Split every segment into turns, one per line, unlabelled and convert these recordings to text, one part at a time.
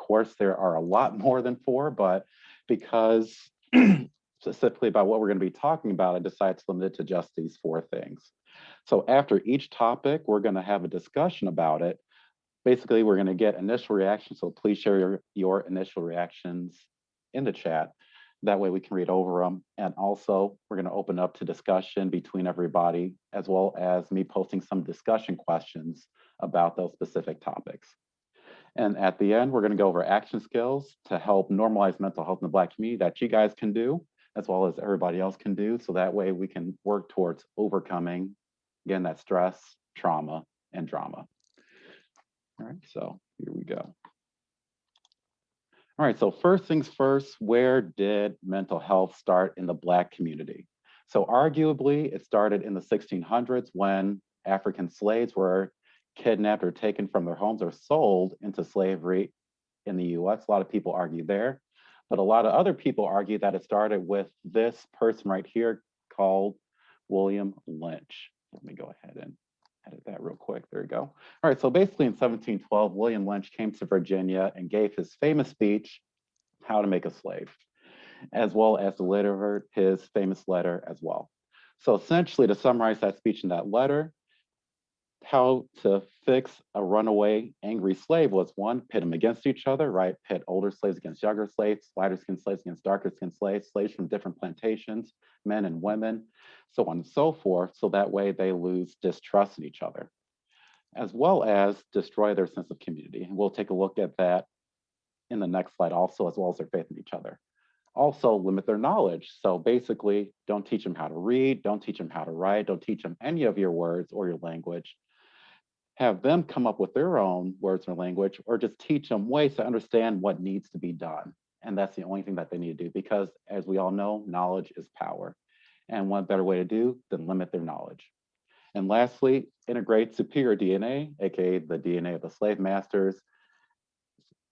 course, there are a lot more than 4, but because specifically about what we're going to be talking about, I decided to limit it to just these 4 things. So after each topic, we're going to have a discussion about it. Basically, we're going to get initial reactions. So please share your initial reactions in the chat. That way we can read over them. And also, we're going to open up to discussion between everybody, as well as me posting some discussion questions about those specific topics. And at the end, we're going to go over action skills to help normalize mental health in the Black community that you guys can do, as well as everybody else can do. So that way we can work towards overcoming, again, that stress, trauma, and drama. All right, so here we go. All right, so first things first, where did mental health start in the Black community? So arguably, it started in the 1600s when African slaves were kidnapped or taken from their homes or sold into slavery in the US. A lot of people argue there, but a lot of other people argue that it started with this person right here called William Lynch. Let me go ahead and edit that real quick. There we go. All right, so basically in 1712, William Lynch came to Virginia and gave his famous speech, How to Make a Slave, as well as delivered his famous letter as well. So essentially, to summarize that speech in that letter, how to fix a runaway angry slave was 1, pit them against each other, right? Pit older slaves against younger slaves, lighter skinned slaves against darker skinned slaves, slaves from different plantations, men and women, so on and so forth. So that way they lose distrust in each other, as well as destroy their sense of community. And we'll take a look at that in the next slide also, as well as their faith in each other. Also limit their knowledge. So basically, don't teach them how to read, don't teach them how to write, don't teach them any of your words or your language. Have them come up with their own words or language, or just teach them ways to understand what needs to be done. And that's the only thing that they need to do, because as we all know, knowledge is power. And one better way to do than limit their knowledge. And lastly, integrate superior DNA, aka the DNA of the slave masters,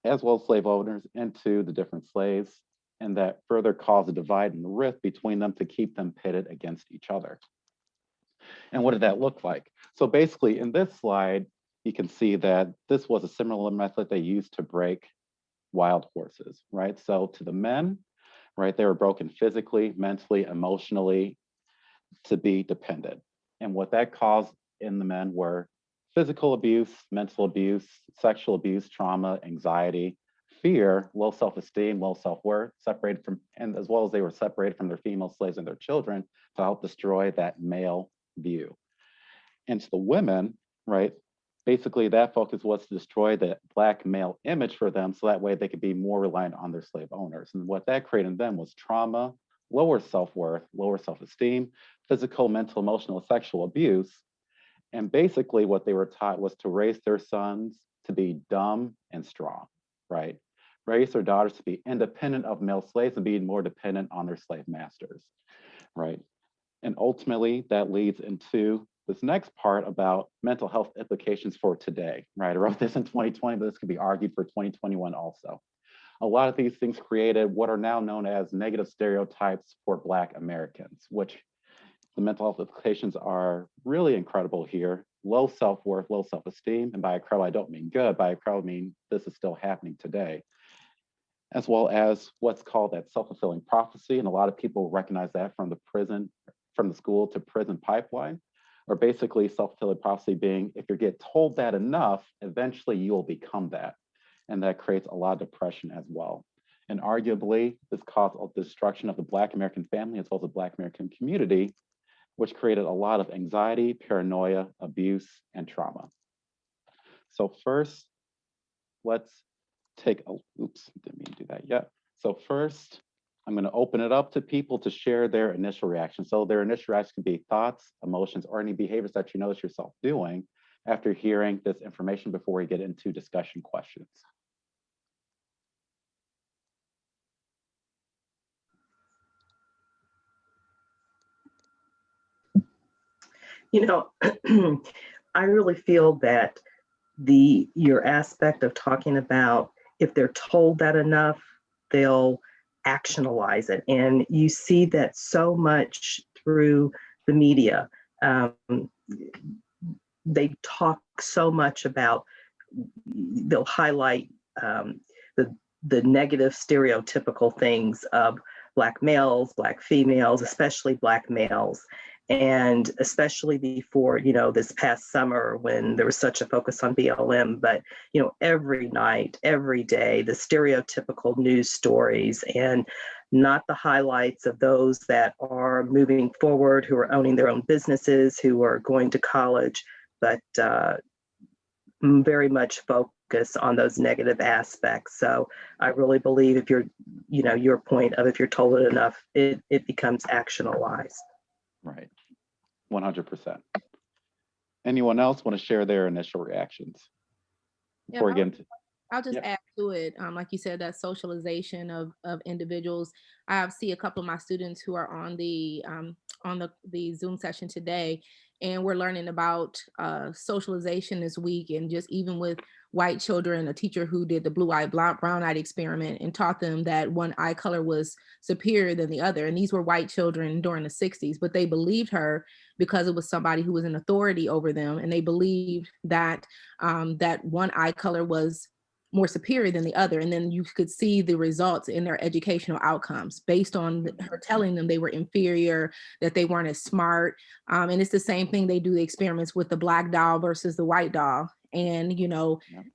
as well as slave owners, into the different slaves, and that further cause a divide and rift between them to keep them pitted against each other. And what did that look like? So basically in this slide, you can see that this was a similar method they used to break wild horses, right? So to the men, right, they were broken physically, mentally, emotionally to be dependent. And what that caused in the men were physical abuse, mental abuse, sexual abuse, trauma, anxiety, fear, low self-esteem, low self-worth, separated from, and as well as they were separated from their female slaves and their children to help destroy that male view. And to the women, right, basically that focus was to destroy the Black male image for them, so that way they could be more reliant on their slave owners. And what that created in them was trauma, lower self-worth, lower self-esteem, physical, mental, emotional, sexual abuse. And basically what they were taught was to raise their sons to be dumb and strong, right? Raise their daughters to be independent of male slaves and be more dependent on their slave masters, right? And ultimately that leads into this next part about mental health implications for today, right? I wrote this in 2020, but this could be argued for 2021 also. A lot of these things created what are now known as negative stereotypes for Black Americans, which the mental health implications are really incredible here. Low self-worth, low self-esteem, and by incredible, I don't mean good, by incredible, I mean this is still happening today, as well as what's called that self-fulfilling prophecy. And a lot of people recognize that from the prison, from the school to prison pipeline, or basically self-fulfilling prophecy being, if you get told that enough, eventually you will become that. And that creates a lot of depression as well. And arguably, this caused a destruction of the Black American family as well as the Black American community, which created a lot of anxiety, paranoia, abuse, and trauma. So first, let's take a, oops, didn't mean to do that yet. So first, I'm going to open it up to people to share their initial reaction. So their initial reaction can be thoughts, emotions, or any behaviors that you notice yourself doing after hearing this information before we get into discussion questions.
You know, I really feel that your aspect of talking about if they're told that enough, they'll actionalize it. And you see that so much through the media. They talk so much about, they'll highlight the negative stereotypical things of Black males, Black females, especially Black males. And especially before, this past summer when there was such a focus on BLM, but, every night, every day, the stereotypical news stories and not the highlights of those that are moving forward, who are owning their own businesses, who are going to college, but very much focus on those negative aspects. So I really believe if you're, your point of if you're told it enough, it becomes actionalized.
Right, 100%. Anyone else want to share their initial reactions before we get into?
I'll just add to it. Like you said, that socialization of individuals. I see a couple of my students who are on the Zoom session today, and we're learning about socialization this week, and just even with white children, a teacher who did the blue-eyed, brown-eyed experiment and taught them that one eye color was superior than the other. And these were white children during the 60s, but they believed her because it was somebody who was in authority over them. And they believed that that one eye color was more superior than the other. And then you could see the results in their educational outcomes based on her telling them they were inferior, that they weren't as smart. And it's the same thing. They do the experiments with the Black doll versus the white doll. And,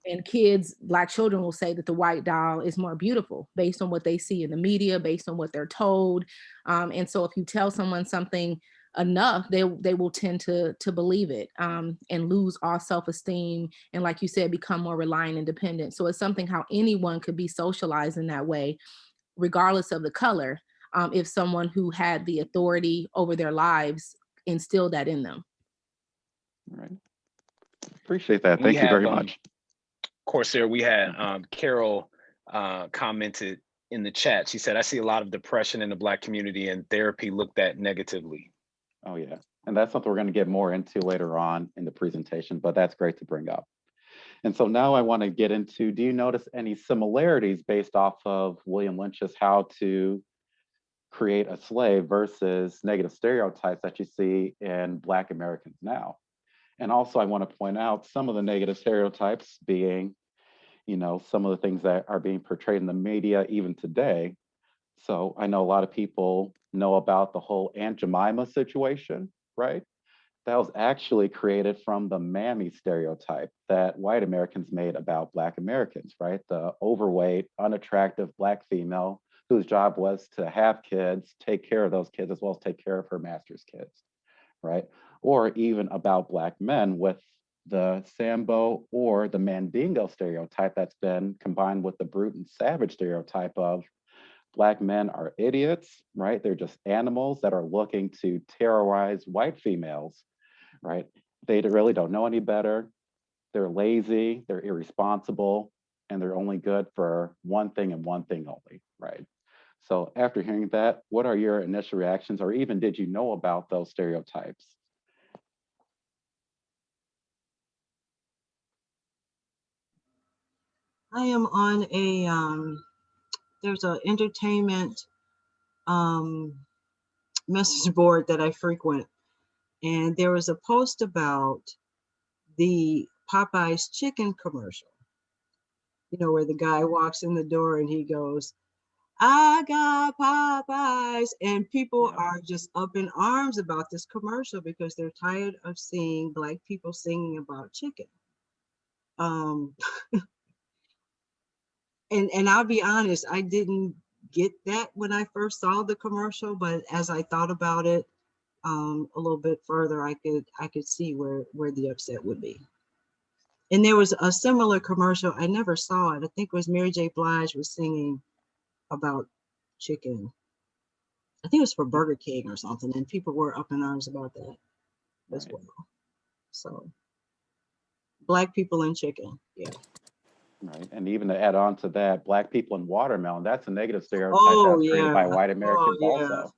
and kids, Black children will say that the white doll is more beautiful based on what they see in the media, based on what they're told. And so if you tell someone something enough, they will tend to believe it and lose all self-esteem. And like you said, become more reliant and dependent. So it's something how anyone could be socialized in that way, regardless of the color, if someone who had the authority over their lives instilled that in them.
All right. Appreciate that. Thank you very much.
Corsair, we had Carol commented in the chat. She said, I see a lot of depression in the Black community and therapy looked at negatively.
Oh, yeah. And that's something we're going to get more into later on in the presentation, but that's great to bring up. And so now I want to get into, do you notice any similarities based off of William Lynch's How to Create a Slave versus negative stereotypes that you see in Black Americans now? And also I want to point out some of the negative stereotypes being, some of the things that are being portrayed in the media even today. So I know a lot of people know about the whole Aunt Jemima situation, right? That was actually created from the mammy stereotype that white Americans made about Black Americans, right? The overweight, unattractive Black female whose job was to have kids, take care of those kids, as well as take care of her master's kids, right? Or even about Black men with the Sambo or the Mandingo stereotype that's been combined with the brute and savage stereotype of Black men are idiots, right? They're just animals that are looking to terrorize white females, right? They really don't know any better. They're lazy, they're irresponsible, and they're only good for one thing and one thing only, right? So after hearing that, what are your initial reactions, or even did you know about those stereotypes?
I am on a, there's an entertainment message board that I frequent. And there was a post about the Popeyes chicken commercial, where the guy walks in the door and he goes, I got Popeyes. And people are just up in arms about this commercial because they're tired of seeing Black people singing about chicken. And I'll be honest, I didn't get that when I first saw the commercial, but as I thought about it a little bit further, I could see where the upset would be. And there was a similar commercial, I never saw it. I think it was Mary J. Blige was singing about chicken. I think it was for Burger King or something, and people were up in arms about that as well. So Black people and chicken, yeah.
Right, and even to add on to that, Black people and watermelon, that's a negative stereotype that's created by white Americans also.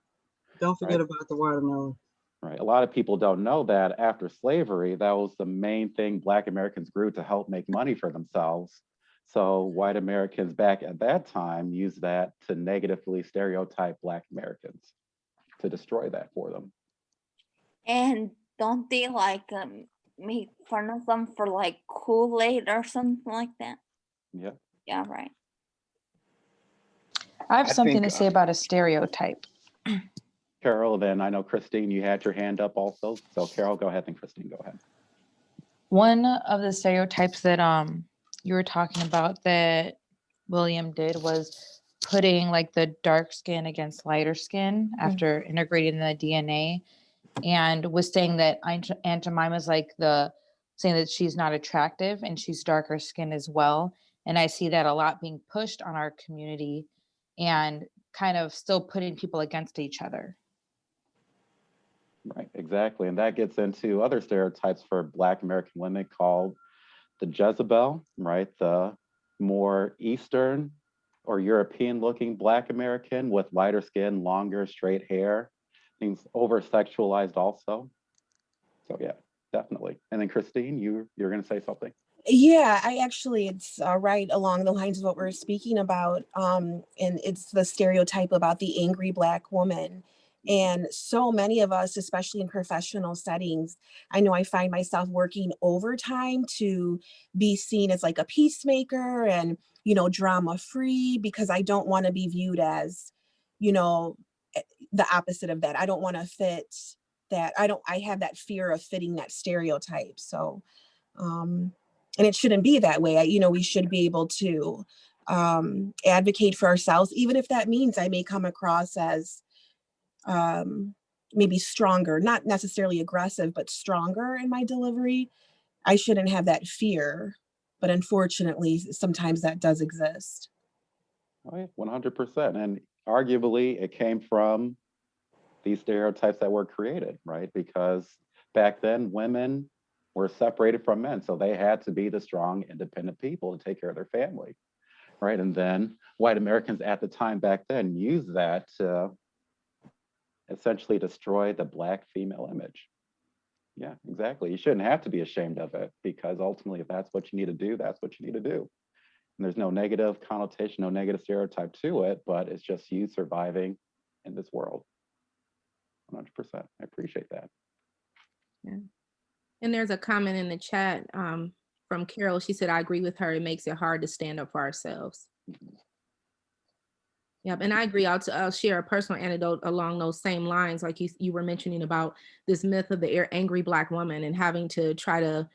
Don't forget about the watermelon.
Right, a lot of people don't know that after slavery, that was the main thing Black Americans grew to help make money for themselves. So white Americans back at that time used that to negatively stereotype Black Americans, to destroy that for them.
And don't they make fun of them for like Kool-Aid or something like that?
Yeah.
Yeah, right.
I have
I
something
think,
to say about a stereotype.
Carol, then I know Christine, you had your hand up also. So Carol, go ahead, and Christine, go ahead.
One of the stereotypes that you were talking about that William did was putting like the dark skin against lighter skin after integrating the DNA, and was saying that Aunt Jemima's like saying that she's not attractive and she's darker skin as well. And I see that a lot being pushed on our community and kind of still putting people against each other.
Right, exactly. And that gets into other stereotypes for Black American women called the Jezebel, right? The more Eastern or European looking Black American with lighter skin, longer, straight hair, things over sexualized also. So yeah, definitely. And then Christine, you're going to say something.
Yeah, it's right along the lines of what we're speaking about. And it's the stereotype about the angry Black woman. And so many of us, especially in professional settings, I know I find myself working overtime to be seen as like a peacemaker and, drama free, because I don't want to be viewed as, the opposite of that. I don't want to fit that. I have that fear of fitting that stereotype. So, and it shouldn't be that way. We should be able to advocate for ourselves, even if that means I may come across as maybe stronger, not necessarily aggressive, but stronger in my delivery. I shouldn't have that fear, but unfortunately, sometimes that does exist.
Oh yeah, 100%. And arguably it came from these stereotypes that were created, right? Because back then women were separated from men. So they had to be the strong, independent people to take care of their family, right? And then white Americans at the time back then used that to essentially destroy the Black female image. Yeah, exactly. You shouldn't have to be ashamed of it, because ultimately, if that's what you need to do, that's what you need to do. And there's no negative connotation, no negative stereotype to it, but it's just you surviving in this world. 100%. I appreciate that.
Yeah. And there's a comment in the chat from Carol. She said, I agree with her. It makes it hard to stand up for ourselves. Yep, and I agree. I'll share a personal anecdote along those same lines, like you were mentioning about this myth of the angry Black woman and having to try to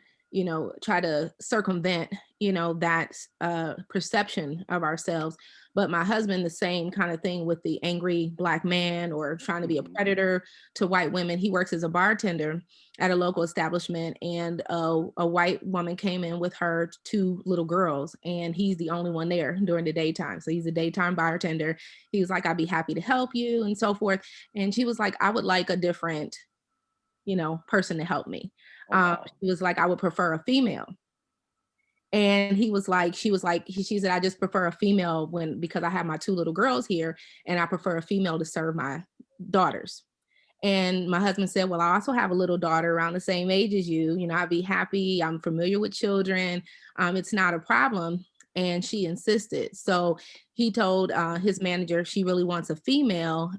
circumvent, that perception of ourselves. But my husband, the same kind of thing with the angry Black man or trying to be a predator to white women. He works as a bartender at a local establishment, and a white woman came in with her 2 little girls, and he's the only one there during the daytime. So he's a daytime bartender. He was like, I'd be happy to help you and so forth. And she was like, I would like a different, person to help me.
Oh, wow.
She was like, I would prefer a female. And she said, I just prefer a female because I have my 2 little girls here, and I prefer a female to serve my daughters. And my husband said, well, I also have a little daughter around the same age as you. I'd be happy. I'm familiar with children. It's not a problem. And she insisted. So he told his manager she really wants a female.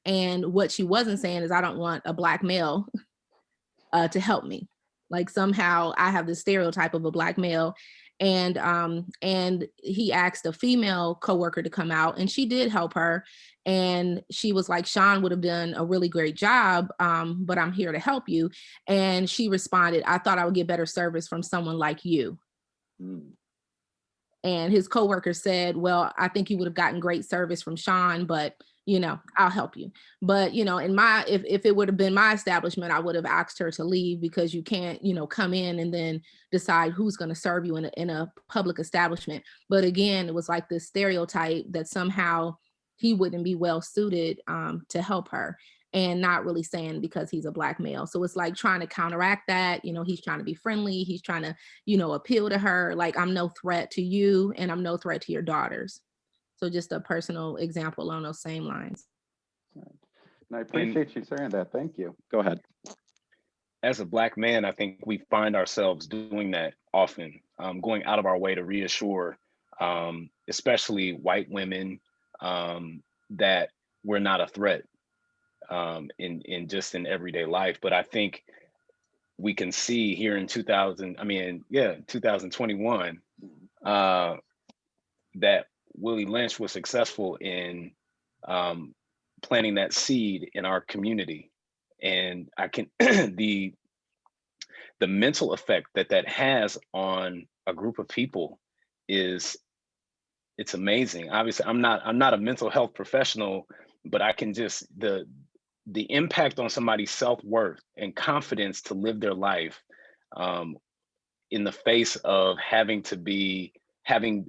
And what she wasn't saying is, I don't want a Black male to help me. Like somehow I have this stereotype of a Black male. And he asked a female coworker to come out, and she did help her. And she was like, Sean would have done a really great job, but I'm here to help you. And she responded, I thought I would get better service from someone like you. And his coworker said, well, I think you would have gotten great service from Sean, but I'll help you. But, if it would have been my establishment, I would have asked her to leave, because you can't, come in and then decide who's going to serve you in a public establishment. But again, it was like this stereotype that somehow he wouldn't be well suited to help her, and not really saying because he's a Black male. So it's like trying to counteract that. He's trying to be friendly. He's trying to, appeal to her. Like, I'm no threat to you, and I'm no threat to your daughters. So just a personal example along those same lines.
And I appreciate you sharing that. Thank you. Go ahead.
As a Black man, I think we find ourselves doing that often, going out of our way to reassure, especially white women, that we're not a threat in everyday life. But I think we can see here in 2021, that Willie Lynch was successful in planting that seed in our community. And I can, the mental effect that that has on a group of people is, it's amazing. Obviously, I'm not a mental health professional, but I can just, the impact on somebody's self-worth and confidence to live their life in the face of having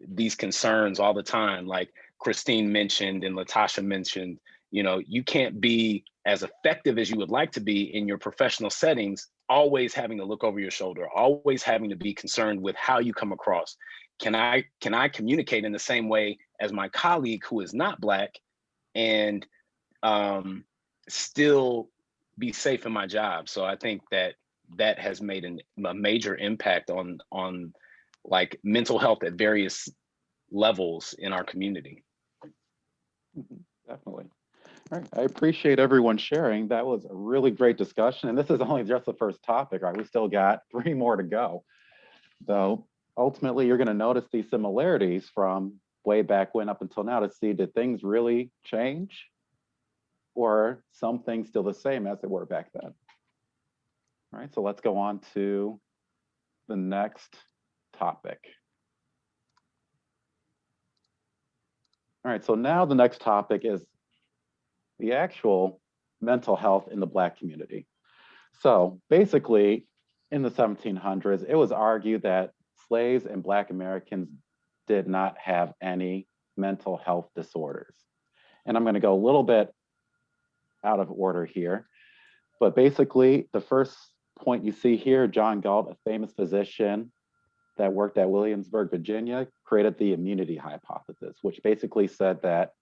these concerns all the time, like Christine mentioned and Latasha mentioned. You know, you can't be as effective as you would like to be in your professional settings, always having to look over your shoulder, always having to be concerned with how you come across. Can I communicate in the same way as my colleague who is not Black and still be safe in my job? So I think that that has made a major impact on like mental health at various levels in our community.
Definitely. All right, I appreciate everyone sharing. That was a really great discussion. And this is only just the first topic, right? We still got 3 more to go. So ultimately, you're going to notice these similarities from way back when up until now to see, did things really change? Or some things still the same as they were back then? All right, so let's go on to the next topic. All right, so now the next topic is the actual mental health in the Black community. So basically, in the 1700s, it was argued that slaves and Black Americans did not have any mental health disorders. And I'm going to go a little bit out of order here, but basically, the first point you see here, John Galt, a famous physician that worked at Williamsburg, Virginia, created the immunity hypothesis, which basically said that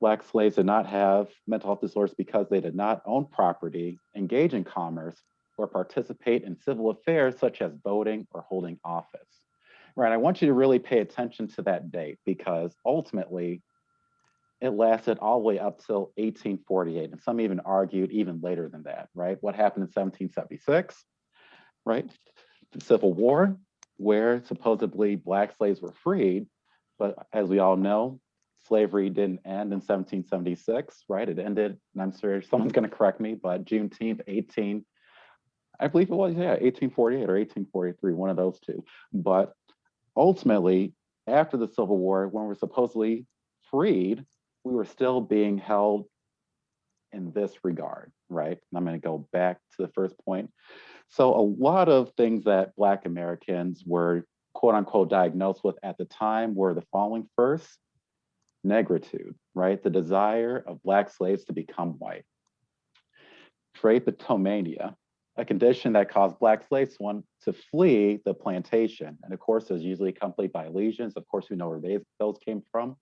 Black slaves did not have mental health disorders because they did not own property, engage in commerce, or participate in civil affairs such as voting or holding office. Right, I want you to really pay attention to that date because ultimately it lasted all the way up till 1848, and some even argued even later than that, right? What happened in 1776, right? The Civil War, where supposedly Black slaves were freed, but as we all know, slavery didn't end in 1776, right? It ended, and I'm sure someone's going to correct me, but Juneteenth, I believe it was, yeah, 1848 or 1843, one of those two. But ultimately, after the Civil War, when we're supposedly freed, we were still being held in this regard, right? And I'm going to go back to the first point. So a lot of things that Black Americans were quote unquote diagnosed with at the time were the following. First, negritude, right? The desire of Black slaves to become white. Drapetomania, a condition that caused Black slaves to flee the plantation. And of course, it was usually accompanied by lesions. Of course, we know where those came from,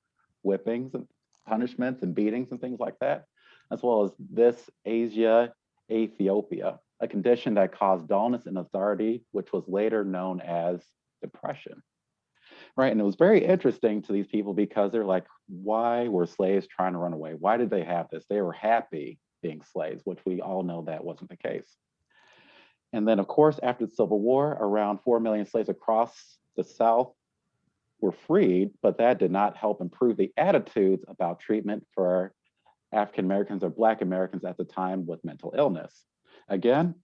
whippings and punishments and beatings and things like that, as well as this Asia Ethiopia, a condition that caused dullness and lethargy, which was later known as depression. Right, and it was very interesting to these people because they're like, why were slaves trying to run away? Why did they have this? They were happy being slaves, which we all know that wasn't the case. And then of course, after the Civil War, around 4 million slaves across the South were freed, but that did not help improve the attitudes about treatment for African Americans or Black Americans at the time with mental illness. Again,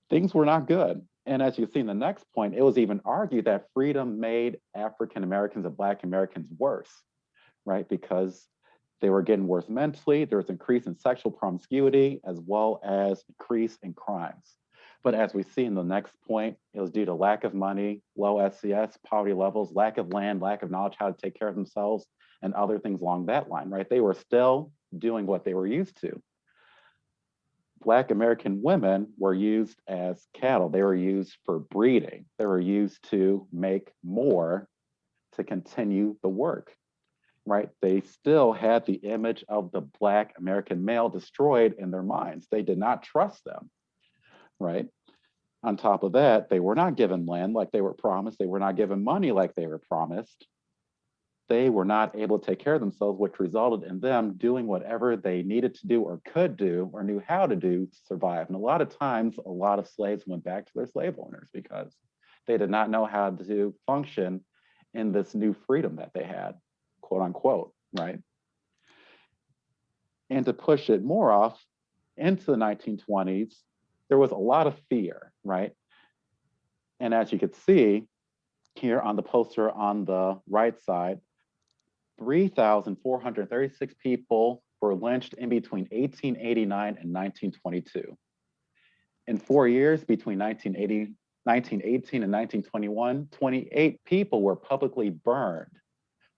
things were not good. And as you see in the next point, it was even argued that freedom made African Americans and Black Americans worse, right? Because they were getting worse mentally, there was increase in sexual promiscuity, as well as increase in crimes. But as we see in the next point, it was due to lack of money, low SCS, poverty levels, lack of land, lack of knowledge how to take care of themselves, and other things along that line, right? They were still doing what they were used to. Black American women were used as cattle. They were used for breeding. They were used to make more to continue the work, right? They still had the image of the Black American male destroyed in their minds. They did not trust them, right? On top of that, they were not given land like they were promised. They were not given money like they were promised. They were not able to take care of themselves, which resulted in them doing whatever they needed to do or could do or knew how to do to survive. And a lot of times, a lot of slaves went back to their slave owners because they did not know how to function in this new freedom that they had. quote unquote, right? And to push it more off into the 1920s, there was a lot of fear, right? And as you could see here on the poster on the right side, 3,436 people were lynched in between 1889 and 1922. In 4 years, between 1918 and 1921, 28 people were publicly burned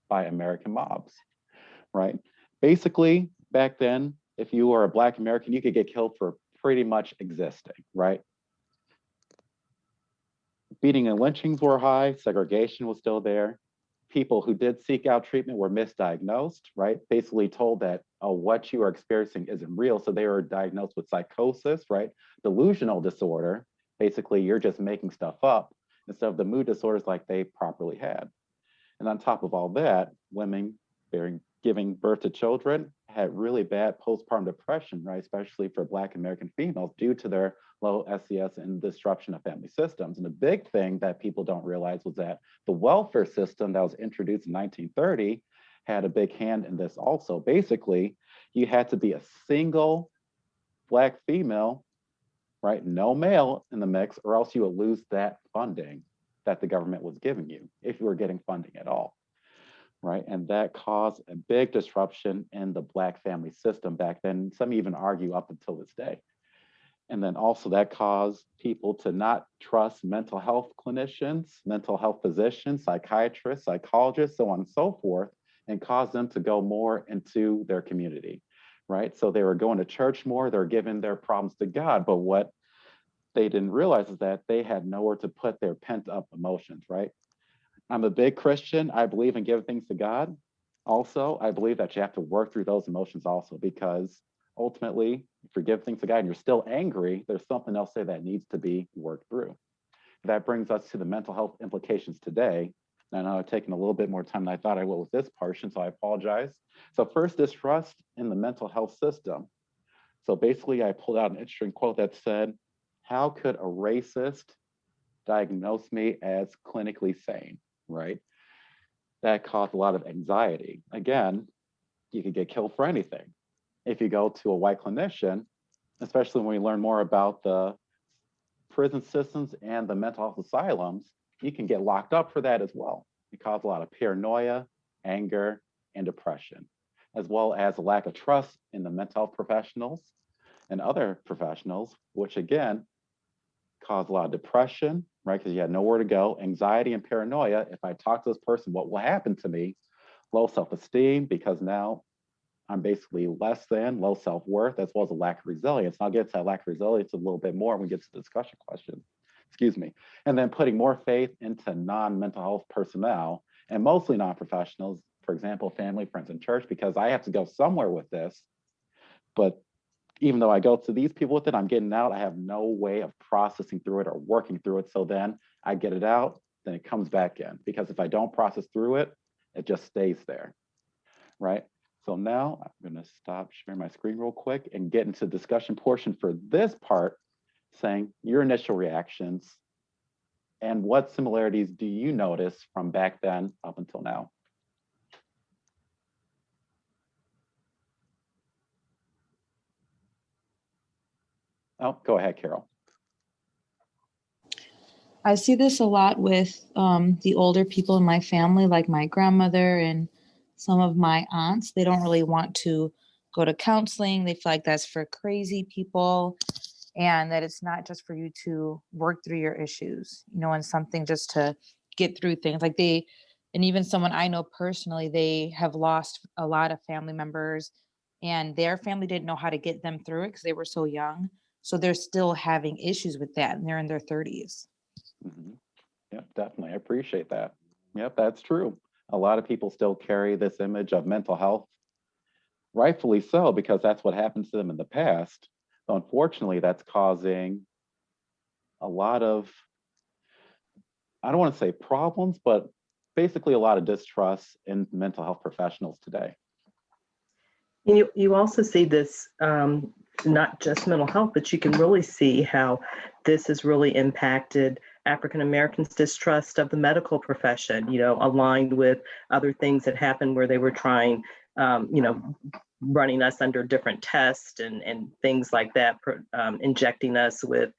by American mobs, right? Basically, back then, if you were a Black American, you could get killed for pretty much existing, right? Beating and lynchings were high, segregation was still there. People who did seek out treatment were misdiagnosed, right? Basically told that, oh, what you are experiencing isn't real. So they were diagnosed with psychosis, right? Delusional disorder. Basically, you're just making stuff up instead of the mood disorders like they properly had. And on top of all that, women giving birth to children had really bad postpartum depression, right? Especially for Black American females due to their low SES and disruption of family systems. And the big thing that people don't realize was that the welfare system that was introduced in 1930 had a big hand in this also. Basically, you had to be a single Black female, right? No male in the mix, or else you would lose that funding that the government was giving you if you were getting funding at all, right? And that caused a big disruption in the Black family system back then. Some even argue up until this day. And then also that caused people to not trust mental health clinicians, mental health physicians, psychiatrists, psychologists, so on and so forth, and caused them to go more into their community, right? So they were going to church more, they're giving their problems to God, but what they didn't realize is that they had nowhere to put their pent up emotions, right? I'm a big Christian. I believe in giving things to God. Also, I believe that you have to work through those emotions also, because ultimately, if you give things to God and you're still angry, there's something else there that needs to be worked through. That brings us to the mental health implications today. And I know I've taken a little bit more time than I thought I would with this portion, so I apologize. So first, distrust in the mental health system. So basically, I pulled out an interesting quote that said, how could a racist diagnose me as clinically sane, right? That caused a lot of anxiety. Again, you could get killed for anything. If you go to a white clinician, especially when we learn more about the prison systems and the mental health asylums, you can get locked up for that as well. It caused a lot of paranoia, anger, and depression, as well as a lack of trust in the mental health professionals and other professionals, which again, caused a lot of depression, right? Because you had nowhere to go, anxiety and paranoia. If I talk to this person, what will happen to me? Low self-esteem, because now I'm basically less than, low self-worth, as well as a lack of resilience. And I'll get to that lack of resilience a little bit more when we get to the discussion questions, excuse me. And then putting more faith into non-mental health personnel, and mostly non-professionals, for example, family, friends, and church, because I have to go somewhere with this. But even though I go to these people with it, I'm getting out, I have no way of processing through it or working through it. So then I get it out, then it comes back in. Because if I don't process through it, it just stays there, right? So now I'm gonna stop sharing my screen real quick and get into the discussion portion for this part, saying your initial reactions and what similarities do you notice from back then up until now? Oh, go ahead, Carol.
I see this a lot with the older people in my family, like my grandmother and some of my aunts. They don't really want to go to counseling. They feel like that's for crazy people and that it's not just for you to work through your issues, you know, and something just to get through things. Like and even someone I know personally, they have lost a lot of family members and their family didn't know how to get them through it because they were so young. So they're still having issues with that and they're in their 30s.
Mm-hmm. Yep, definitely. I appreciate that. Yep, that's true. A lot of people still carry this image of mental health, rightfully so, because that's what happened to them in the past. So unfortunately, that's causing a lot of, I don't want to say problems, but basically a lot of distrust in mental health professionals today.
You also see this, not just mental health, but you can really see how this has really impacted African Americans' distrust of the medical profession, aligned with other things that happened where they were trying, running us under different tests and things like that, injecting us with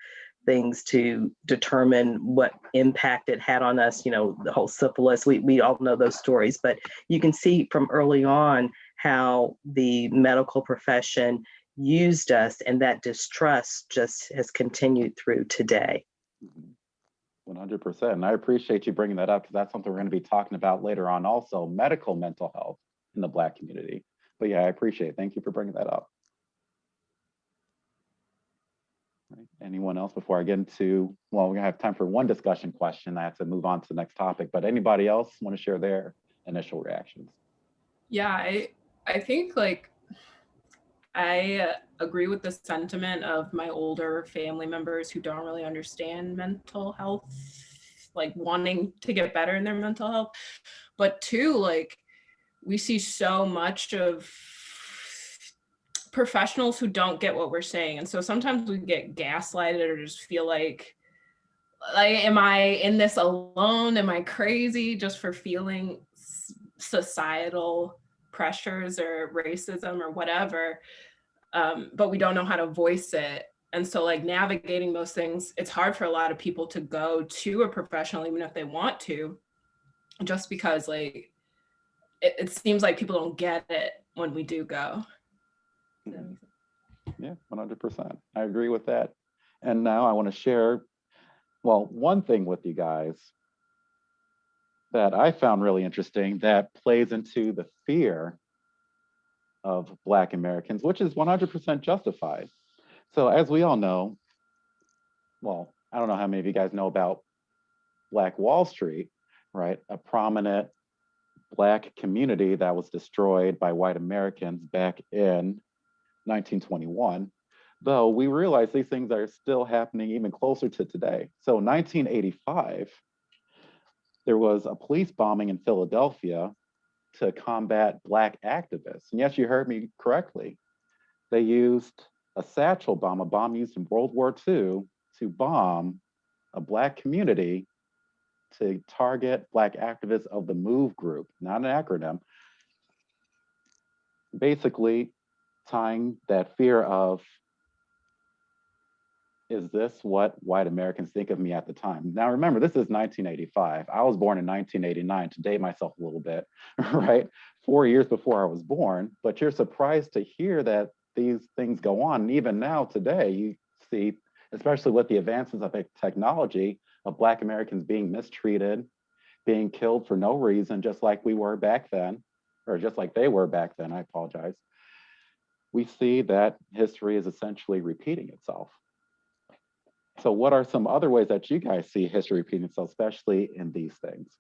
things to determine what impact it had on us, the whole syphilis. We all know those stories, but you can see from early on how the medical profession used us, and that distrust just has continued through today.
100%. And I appreciate you bringing that up, because that's something we're going to be talking about later on also, medical mental health in the Black community. But yeah, I appreciate it. Thank you for bringing that up. Right. Anyone else before I get into, well, we're gonna have time for one discussion question. I have to move on to the next topic, but anybody else want to share their initial reactions?
Yeah, I think like I agree with the sentiment of my older family members who don't really understand mental health, like wanting to get better in their mental health. But two, like we see so much of professionals who don't get what we're saying. And so sometimes we get gaslighted or just feel like, am I in this alone? Am I crazy just for feeling societal pressures or racism or whatever? But we don't know how to voice it. And so like navigating those things, it's hard for a lot of people to go to a professional, even if they want to, just because like, it seems like people don't get it when we do go.
Yeah, 100%. I agree with that. And now I want to share, well, one thing with you guys that I found really interesting that plays into the fear of Black Americans, which is 100% justified. So as we all know, well, I don't know how many of you guys know about Black Wall Street, right? A prominent Black community that was destroyed by white Americans back in 1921, though we realize these things are still happening even closer to today. So 1985, there was a police bombing in Philadelphia to combat Black activists. And yes, you heard me correctly. They used a satchel bomb, a bomb used in World War II, to bomb a Black community to target Black activists of the MOVE group, not an acronym. Basically, tying that fear of, is this what white Americans think of me at the time? Now, remember, this is 1985. I was born in 1989, to date myself a little bit, right? 4 years before I was born, but you're surprised to hear that these things go on. And even now, today, you see, especially with the advances of technology, of Black Americans being mistreated, being killed for no reason, just like we were back then, or just like they were back then, I apologize. We see that history is essentially repeating itself. So what are some other ways that you guys see history repeating itself, especially in these things?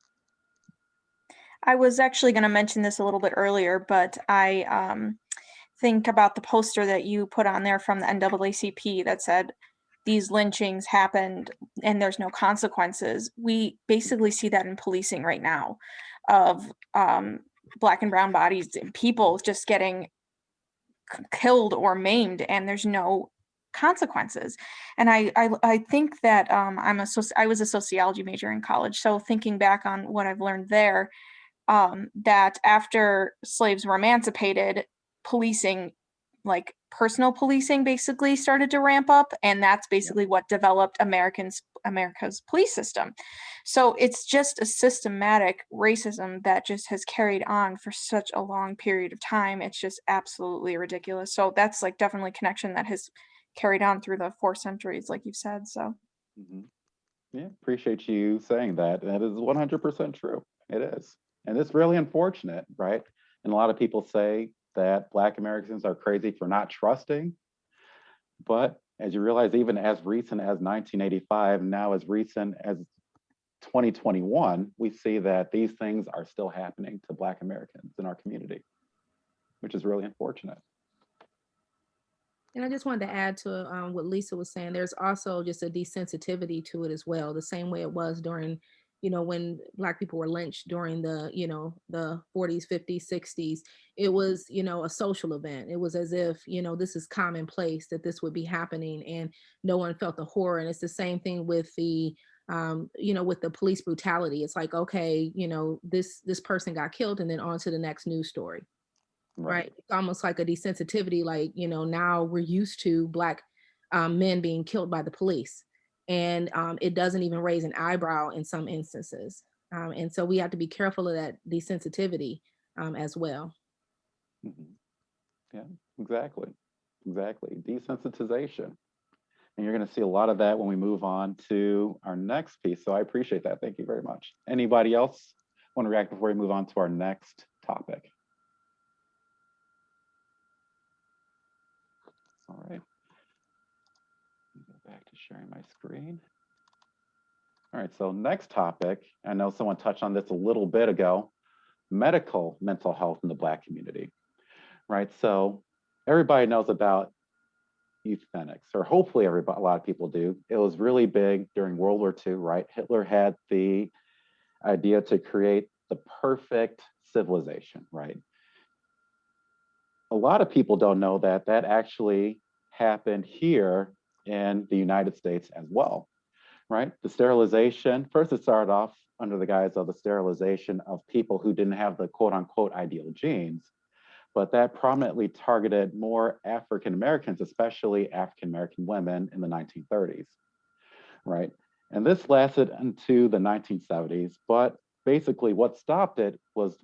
I was actually going to mention this a little bit earlier, but I think about the poster that you put on there from the NAACP that said, these lynchings happened and there's no consequences. We basically see that in policing right now, of Black and brown bodies, people just getting killed or maimed, and there's no consequences. And I think that I was a sociology major in college, so thinking back on what I've learned there, that after slaves were emancipated, policing, like personal policing, basically started to ramp up, and that's basically what developed America's police system. So it's just a systematic racism that just has carried on for such a long period of time. It's just absolutely ridiculous. So that's like definitely connection that has carried on through the 4 centuries, like you've said. So
yeah, appreciate you saying that. That is 100% true. It is. And it's really unfortunate, right? And a lot of people say that Black Americans are crazy for not trusting. But as you realize, even as recent as 1985, now as recent as 2021, we see that these things are still happening to Black Americans in our community, which is really unfortunate.
And I just wanted to add to what Lisa was saying. There's also just a desensitivity to it as well, the same way it was during, when Black people were lynched during the, the 40s, 50s, 60s. It was, a social event. It was as if, this is commonplace that this would be happening and no one felt the horror. And it's the same thing with the with the police brutality. It's like, okay, this person got killed, and then on to the next news story. Right. It's almost like a desensitivity, like, now we're used to Black men being killed by the police. And it doesn't even raise an eyebrow in some instances. And so we have to be careful of that desensitivity as well.
Mhm. Yeah, exactly. Exactly. Desensitization. And you're going to see a lot of that when we move on to our next piece. So I appreciate that. Thank you very much. Anybody else want to react before we move on to our next topic? All right. Go back to sharing my screen. All right, so next topic, I know someone touched on this a little bit ago, medical mental health in the Black community, right? So everybody knows about euthanasia, or hopefully everybody, a lot of people do. It was really big during World War II, right? Hitler had the idea to create the perfect civilization, right? A lot of people don't know that that actually happened here in the United States as well, right? The sterilization, first it started off under the guise of the sterilization of people who didn't have the quote unquote ideal genes, but that prominently targeted more African Americans, especially African American women in the 1930s, right? And this lasted into the 1970s, but basically what stopped it was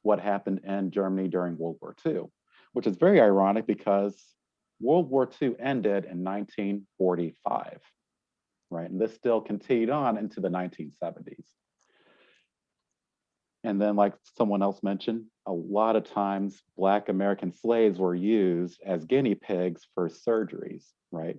what happened in Germany during World War II, which is very ironic because World War II ended in 1945, right? And this still continued on into the 1970s. And then, like someone else mentioned, a lot of times Black American slaves were used as guinea pigs for surgeries, right?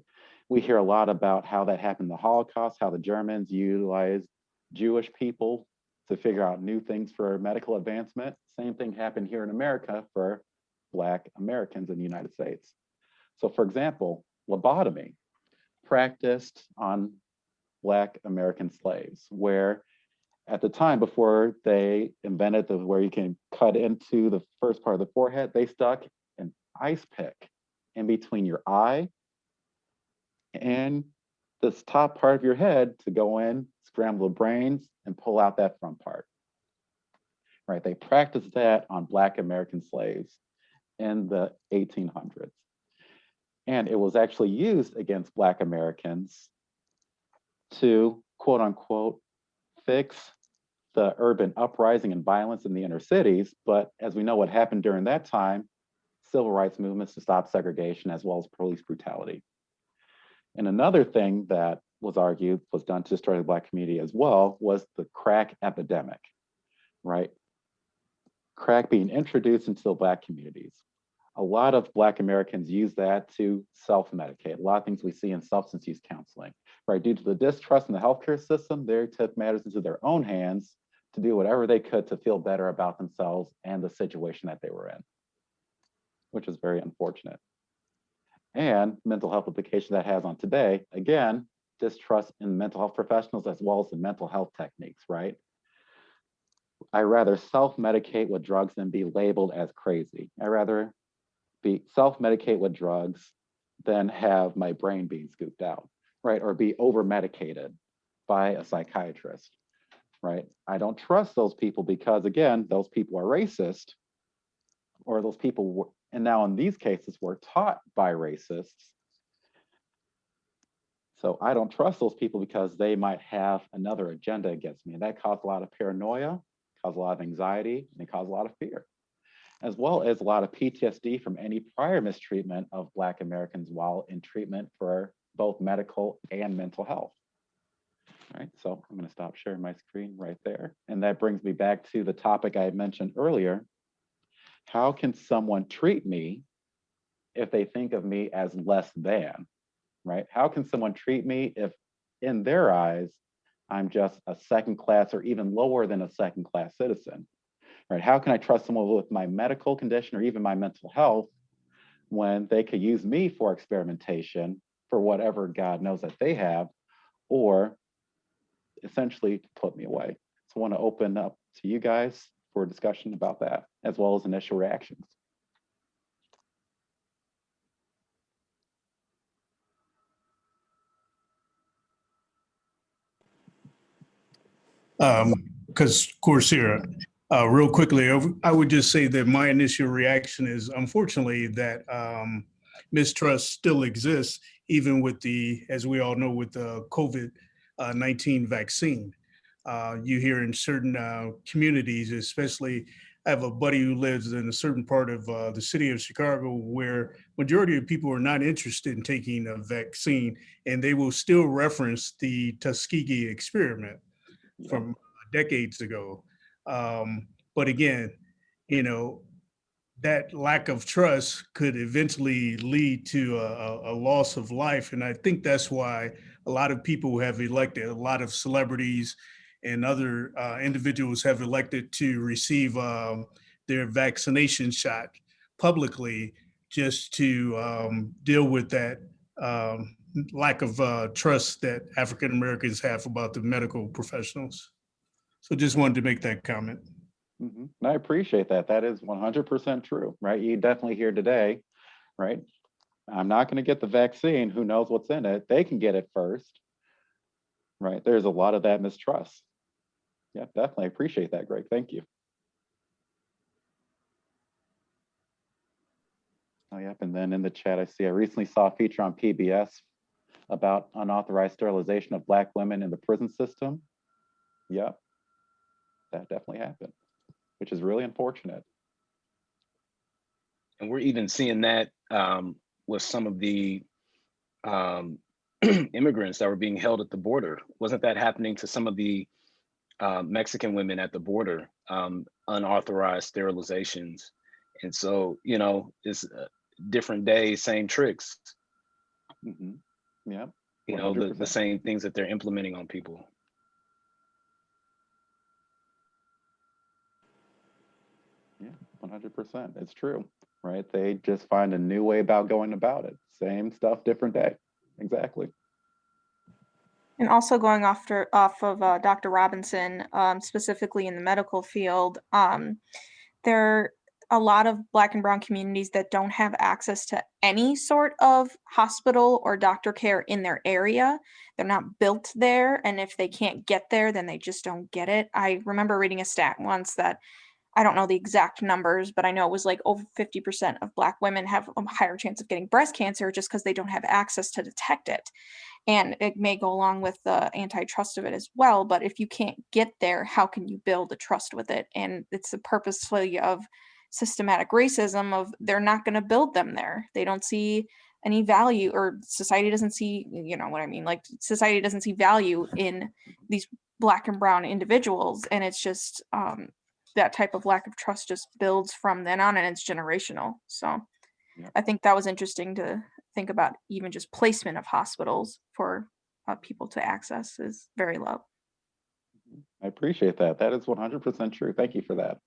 We hear a lot about how that happened in the Holocaust, how the Germans utilized Jewish people to figure out new things for medical advancement. Same thing happened here in America for Black Americans in the United States. So for example, lobotomy practiced on Black American slaves, where at the time before they invented where you can cut into the first part of the forehead, they stuck an ice pick in between your eye and this top part of your head to go in, scramble the brains, and pull out that front part. Right? They practiced that on Black American slaves in the 1800s. And it was actually used against Black Americans to quote unquote fix the urban uprising and violence in the inner cities. But as we know what happened during that time, civil rights movements to stop segregation as well as police brutality. And another thing that was argued was done to destroy the Black community as well was the crack epidemic, right? Crack being introduced into the Black communities. A lot of Black Americans use that to self-medicate. A lot of things we see in substance use counseling, right? Due to the distrust in the healthcare system, they took matters into their own hands to do whatever they could to feel better about themselves and the situation that they were in, which is very unfortunate. And mental health implication that has on today, again, distrust in mental health professionals as well as the mental health techniques, right? I rather self-medicate with drugs than be labeled as crazy. I rather be self-medicate with drugs than have my brain being scooped out, right? Or be over-medicated by a psychiatrist, right? I don't trust those people because again, those people are racist, or those people, and now in these cases, were taught by racists. So I don't trust those people because they might have another agenda against me. And that caused a lot of paranoia, caused a lot of anxiety, and it caused a lot of fear, as well as a lot of PTSD from any prior mistreatment of Black Americans while in treatment for both medical and mental health. All right, so I'm gonna stop sharing my screen right there. And that brings me back to the topic I had mentioned earlier. How can someone treat me if they think of me as less than, right? How can someone treat me if in their eyes, I'm just a second class or even lower than a second class citizen, right? How can I trust someone with my medical condition or even my mental health when they could use me for experimentation for whatever God knows that they have, or essentially to put me away? So I want to open up to you guys for a discussion about that, as well as initial reactions.
Because, of course, here, real quickly, I would just say that my initial reaction is, unfortunately, that mistrust still exists, even with the, as we all know, with the COVID-19 vaccine. You hear in certain communities, especially, I have a buddy who lives in a certain part of the city of Chicago where majority of people are not interested in taking a vaccine, and they will still reference the Tuskegee experiment from decades ago. But again, you know, that lack of trust could eventually lead to a loss of life. And I think that's why a lot of people have elected, a lot of celebrities and other individuals have elected to receive their vaccination shot publicly, just to deal with that lack of trust that African Americans have about the medical professionals. So just wanted to make that comment.
Mm-hmm. And I appreciate that. That is 100% true, right? You definitely hear today, right? I'm not going to get the vaccine. Who knows what's in it? They can get it first, right? There's a lot of that mistrust. Yeah, definitely appreciate that, Greg. Thank you. Oh, yep. And then in the chat, I recently saw a feature on PBS about unauthorized sterilization of Black women in the prison system. Yep, that definitely happened, which is really unfortunate.
And we're even seeing that with some of the immigrants that were being held at the border. Wasn't that happening to some of the Mexican women at the border, unauthorized sterilizations? And so, you know, it's a different day, same tricks.
Mm-hmm. Yeah.
You know, the same things that they're implementing on people.
Yeah, 100%. It's true, right? They just find a new way about going about it. Same stuff, different day. Exactly.
And also going off of Dr. Robinson, specifically in the medical field, there are a lot of Black and Brown communities that don't have access to any sort of hospital or doctor care in their area. They're not built there, and if they can't get there, then they just don't get it. I remember reading a stat once that, I don't know the exact numbers, but I know it was like over 50% of Black women have a higher chance of getting breast cancer just because they don't have access to detect it. And it may go along with the antitrust of it as well, but if you can't get there, how can you build a trust with it? And it's the purposefully of systematic racism of they're not going to build them there. They don't see any value, or society doesn't see, you know what I mean? Like society doesn't see value in these Black and brown individuals. And it's just that type of lack of trust just builds from then on, and it's generational. So
Yep.
I think that was interesting to think about. Even just placement of hospitals for people to access is very low.
I appreciate that. That is 100% true. Thank you for that.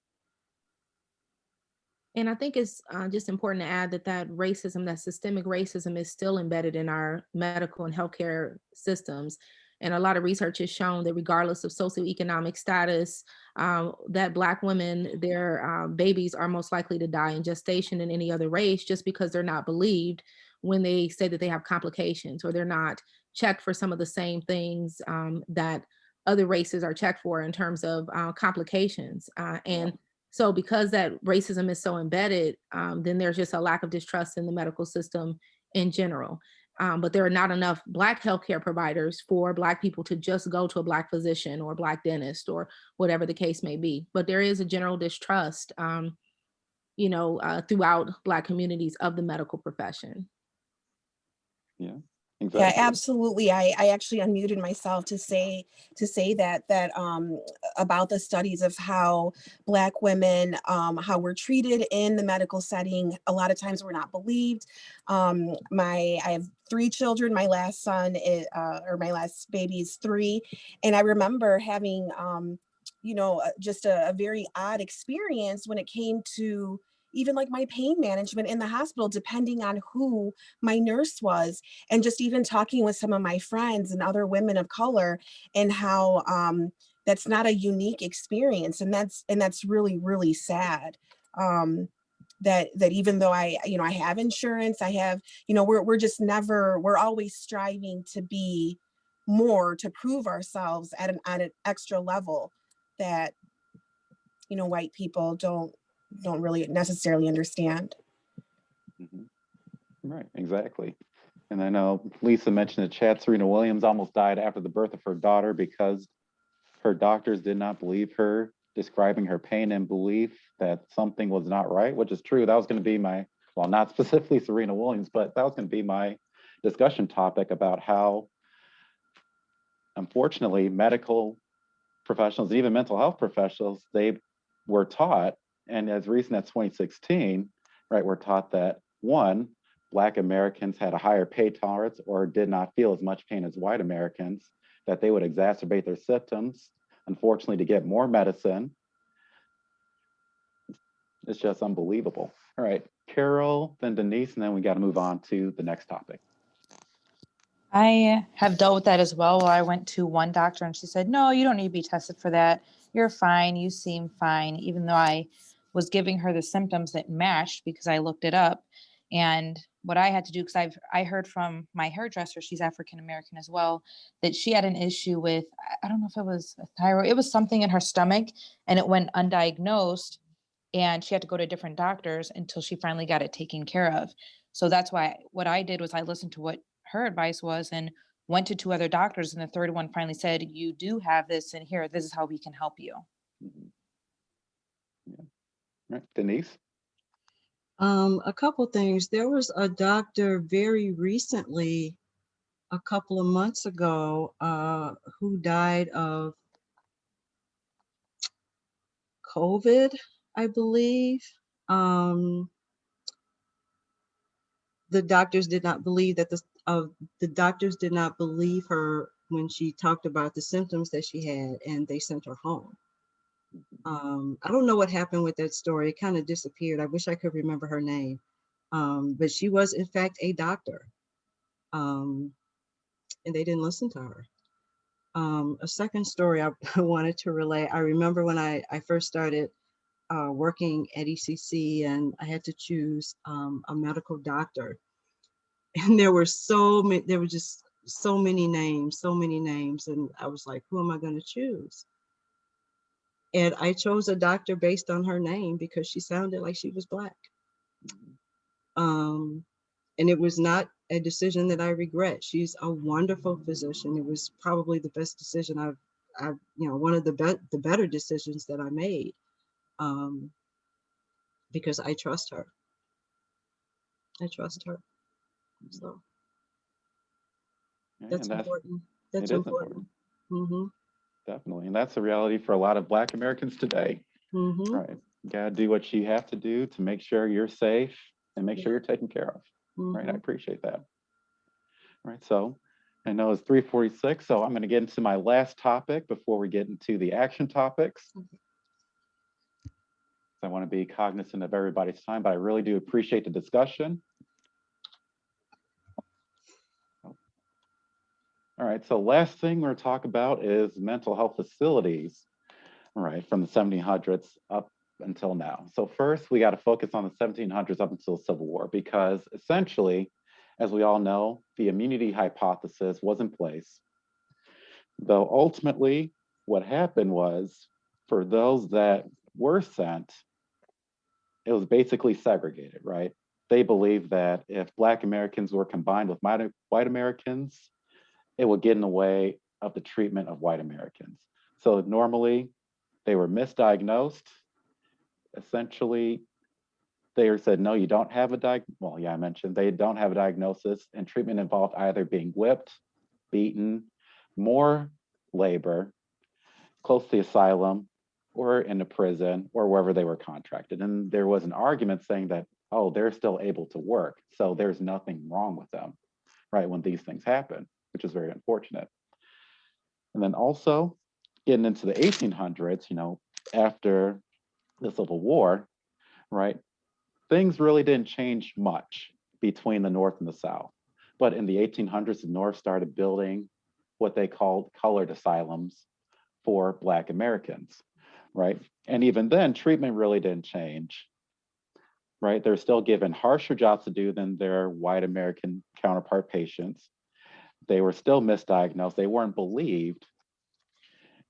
And I think it's just important to add that racism, that systemic racism, is still embedded in our medical and healthcare systems. And a lot of research has shown that regardless of socioeconomic status, that Black women, their babies are most likely to die in gestation than any other race, just because they're not believed when they say that they have complications, or they're not checked for some of the same things that other races are checked for in terms of complications. And so because that racism is so embedded, then there's just a lack of distrust in the medical system in general. But there are not enough Black healthcare providers for Black people to just go to a Black physician or Black dentist or whatever the case may be. But there is a general distrust, throughout Black communities of the medical profession.
Yeah, exactly.
Yeah, absolutely. I actually unmuted myself to say that about the studies of how Black women, how we're treated in the medical setting. A lot of times we're not believed. I have 3 children. My last son is, or my last baby is 3, and I remember having just a very odd experience when it came to even like my pain management in the hospital, depending on who my nurse was, and just even talking with some of my friends and other women of color, and how that's not a unique experience. And that's really, really sad. That even though I have insurance, I have, we're just never, we're always striving to be more to prove ourselves at an extra level that, you know, white people don't really necessarily understand.
Mhm. Right, exactly. And I know Lisa mentioned in the chat, Serena Williams almost died after the birth of her daughter because her doctors did not believe her, describing her pain and belief that something was not right, which is true. That was going to be my, well, not specifically Serena Williams, but that was going to be my discussion topic about how, unfortunately, medical professionals and even mental health professionals, they were taught, and as recent as 2016, right, we're taught that one, Black Americans had a higher pain tolerance or did not feel as much pain as white Americans, that they would exacerbate their symptoms, unfortunately, to get more medicine. It's just unbelievable. All right, Carol, then Denise, and then we got to move on to the next topic.
I have dealt with that as well. I went to one doctor and she said, no, you don't need to be tested for that. You're fine. You seem fine. Even though I was giving her the symptoms that matched because I looked it up. And what I had to do, because I heard from my hairdresser, she's African American as well, that she had an issue with, I don't know if it was a thyroid, it was something in her stomach and it went undiagnosed and she had to go to different doctors until she finally got it taken care of. So that's why what I did was I listened to what her advice was and went to 2 other doctors. And the third one finally said, you do have this and here, this is how we can help you.
Mhm. Yeah. All right, Denise.
A couple things. There was a doctor very recently, a couple of months ago, who died of COVID, I believe. The doctors did not believe that the doctors did not believe her when she talked about the symptoms that she had, and they sent her home. I don't know what happened with that story. It kind of disappeared. I wish I could remember her name. But she was in fact a doctor. And they didn't listen to her. A second story I wanted to relay. I remember when I first started working at ECC and I had to choose a medical doctor. And there were just so many names. And I was like, who am I going to choose? And I chose a doctor based on her name because she sounded like she was Black. And it was not a decision that I regret. She's a wonderful physician. It was probably the best decision I've one of the better decisions that I made, because I trust her. So
Yeah,
that's
and
important.
it is important.
Mm-hmm.
Definitely. And that's the reality for a lot of Black Americans today.
Mm-hmm.
Right. You got to do what you have to do to make sure you're safe and make sure you're taken care of.
Mm-hmm.
Right. I appreciate that. All right. So I know it's 3:46, so I'm going to get into my last topic before we get into the action topics. I want to be cognizant of everybody's time, but I really do appreciate the discussion. All right. So last thing we're going to talk about is mental health facilities. All right, from the 1700s up until now. So first, we got to focus on the 1700s up until the Civil War, because essentially, as we all know, the immunity hypothesis was in place. Though ultimately, what happened was, for those that were sent, it was basically segregated, right? They believed that if Black Americans were combined with white Americans, it would get in the way of the treatment of white Americans. So normally, they were misdiagnosed. Essentially, they said, no, you don't have a well, yeah, I mentioned they don't have a diagnosis, and treatment involved either being whipped, beaten, more labor, close to the asylum, or in a prison, or wherever they were contracted. And there was an argument saying that, oh, they're still able to work, so there's nothing wrong with them, right, when these things happen, which is very unfortunate. And then also, getting into the 1800s, after the Civil War, right, things really didn't change much between the North and the South. But in the 1800s, the North started building what they called colored asylums for Black Americans, right? And even then, treatment really didn't change, right? They're still given harsher jobs to do than their white American counterpart patients. they were still misdiagnosed, they weren't believed,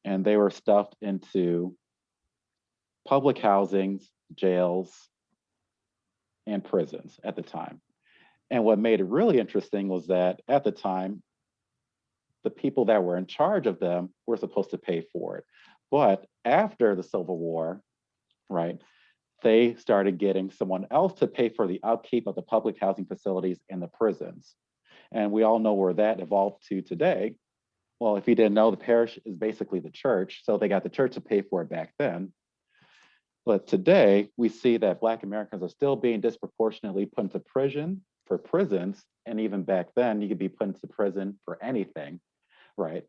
and they were stuffed into public housings, jails, and prisons at the time. And what made it really interesting was that at the time, the people that were in charge of them were supposed to pay for it. But after the Civil War, right, they started getting someone else to pay for the upkeep of the public housing facilities and the prisons. And we all know where that evolved to today. Well, if you didn't know, the parish is basically the church. So they got the church to pay for it back then. But today we see that Black Americans are still being disproportionately put into prison for prisons. And even back then, you could be put into prison for anything, right?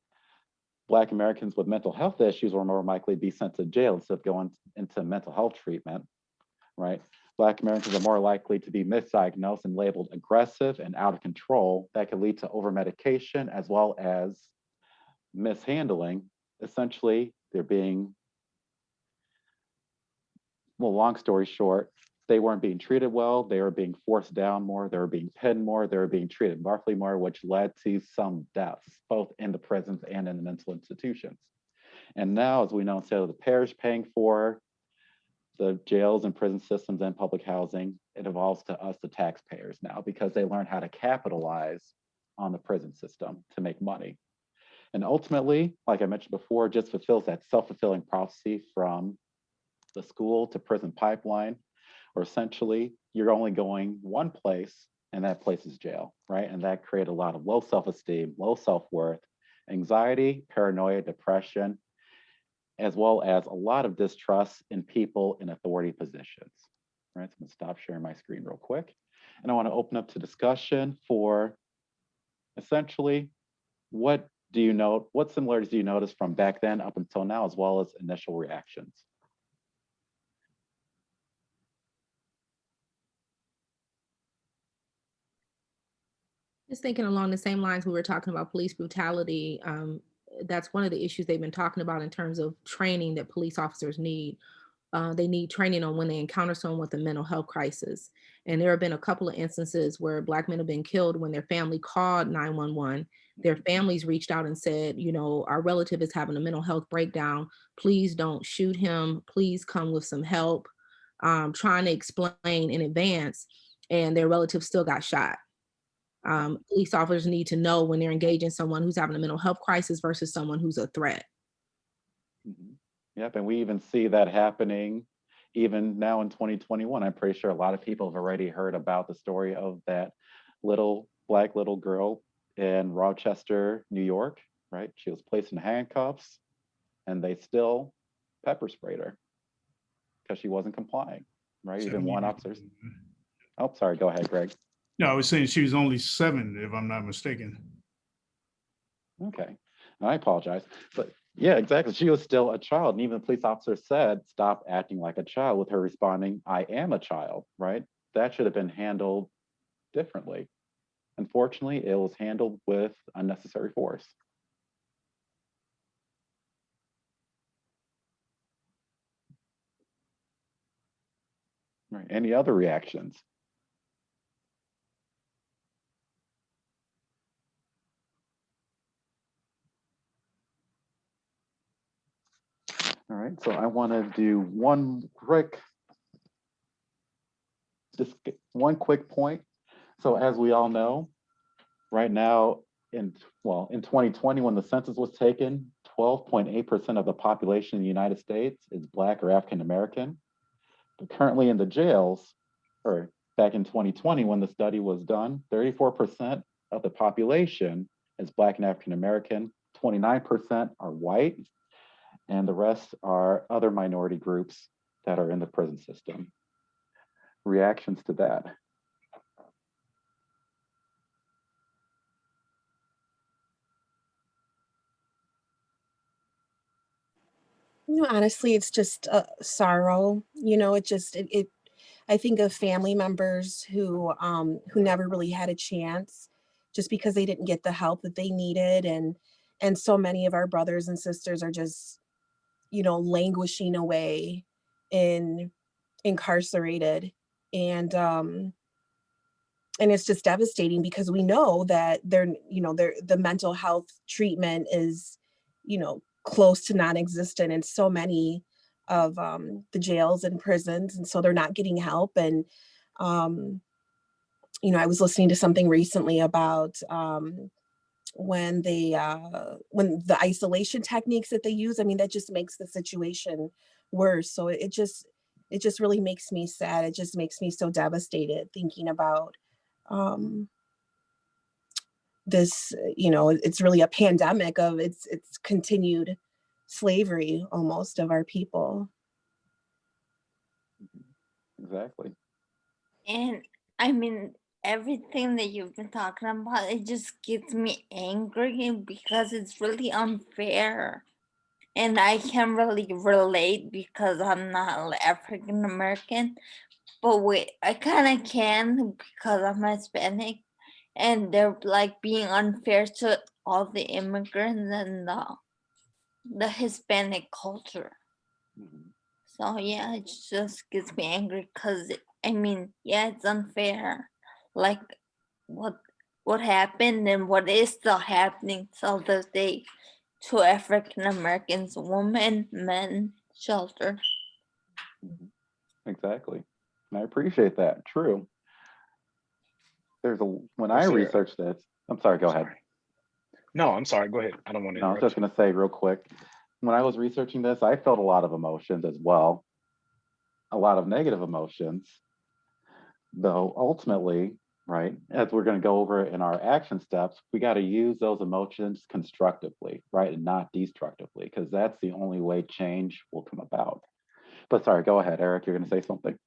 Black Americans with mental health issues were more likely to be sent to jail instead of going into mental health treatment, right? Black Americans are more likely to be misdiagnosed and labeled aggressive and out of control. That can lead to over-medication as well as mishandling. Essentially, they're being, well, long story short, they weren't being treated well, they were being forced down more, they were being pinned more, they were being treated roughly more, which led to some deaths, both in the prisons and in the mental institutions. And now, as we know, instead of the parish paying for the jails and prison systems and public housing, it evolves to us, the taxpayers now, because they learn how to capitalize on the prison system to make money. And ultimately, like I mentioned before, just fulfills that self-fulfilling prophecy from the school to prison pipeline, where essentially you're only going one place, and that place is jail, right? And that created a lot of low self-esteem, low self-worth, anxiety, paranoia, depression, as well as a lot of distrust in people in authority positions. Right, so I'm gonna stop sharing my screen real quick. And I wanna open up to discussion for essentially, what similarities do you notice from back then up until now, as well as initial reactions?
Just thinking along the same lines, we were talking about police brutality. That's one of the issues they've been talking about in terms of training that police officers need. They need training on when they encounter someone with a mental health crisis. And there have been a couple of instances where Black men have been killed when their family called 911. Their families reached out and said, you know, our relative is having a mental health breakdown. Please don't shoot him. Please come with some help. Trying to explain in advance, and their relative still got shot. Police officers need to know when they're engaging someone who's having a mental health crisis versus someone who's a threat.
Mhm. Yep, and we even see that happening even now in 2021. I'm pretty sure a lot of people have already heard about the story of that Black little girl in Rochester, New York, right? She was placed in handcuffs and they still pepper sprayed her because she wasn't complying, right? Even one officer. Oh, sorry, go ahead, Greg.
No, I was saying she was only 7, if I'm not mistaken.
Okay, I apologize. But yeah, exactly. She was still a child. And even the police officer said, stop acting like a child, with her responding, I am a child, right? That should have been handled differently. Unfortunately, it was handled with unnecessary force. Right. Any other reactions? All right, so I want to do one quick point. So as we all know, right now in 2020, when the census was taken, 12.8% of the population in the United States is Black or African American. But currently in the jails, or back in 2020, when the study was done, 34% of the population is Black and African American, 29% are white, and the rest are other minority groups that are in the prison system. Reactions to that?
You know, honestly, it's just sorrow. You know, it I think of family members who never really had a chance just because they didn't get the help that they needed, and so many of our brothers and sisters are just, you know, languishing away in incarcerated. And it's just devastating because we know that the mental health treatment is, close to non-existent in so many of the jails and prisons. And so they're not getting help. And, I was listening to something recently about when the isolation techniques that they use. I mean, that just makes the situation worse. So it just really makes me sad. It just makes me so devastated thinking about this, it's really a pandemic of it's continued slavery almost of our people.
Exactly.
And I mean, everything that you've been talking about, it just gets me angry because it's really unfair. And I can really relate because I'm not African American, but I kind of can because I'm Hispanic, and they're like being unfair to all the immigrants and the Hispanic culture.
Mhm.
So yeah, it just gets me angry because I mean, yeah, it's unfair. Like what happened and what is still happening till this day to African Americans, women, men, shelter.
Mhm. Exactly. And I appreciate that. True. When I
Was there?
researched this, I'm sorry, go ahead.
Sorry. No, I'm sorry. Go ahead. I don't want to
No, I was
interrupt
just going to say real quick, when I was researching this, I felt a lot of emotions as well, a lot of negative emotions, though ultimately, right, as we're going to go over in our action steps, we got to use those emotions constructively, right, and not destructively, because that's the only way change will come about. But sorry, go ahead, Eric, you're going to say something.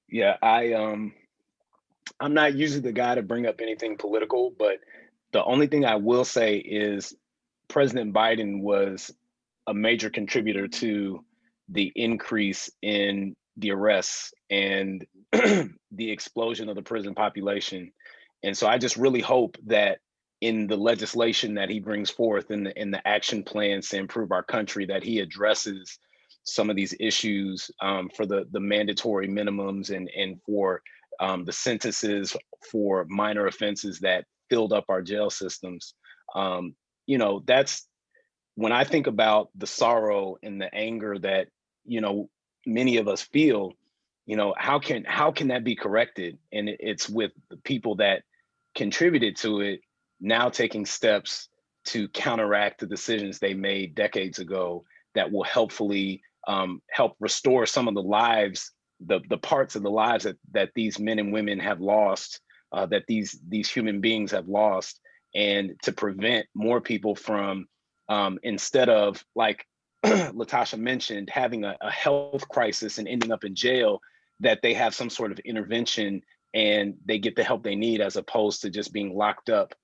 Yeah, I'm not usually the guy to bring up anything political, but the only thing I will say is President Biden was a major contributor to the increase in the arrests and the explosion of the prison population. And so I just really hope that in the legislation that he brings forth in the action plans to improve our country, that he addresses some of these issues for the mandatory minimums and for the sentences for minor offenses that filled up our jail systems. That's when I think about the sorrow and the anger that many of us feel. How can that be corrected? And it's with the people that contributed to it now taking steps to counteract the decisions they made decades ago that will helpfully help restore some of the lives, the parts of the lives that these men and women have lost, that these human beings have lost, and to prevent more people from instead of, like Latasha mentioned, having a health crisis and ending up in jail, that they have some sort of intervention and they get the help they need as opposed to just being locked up.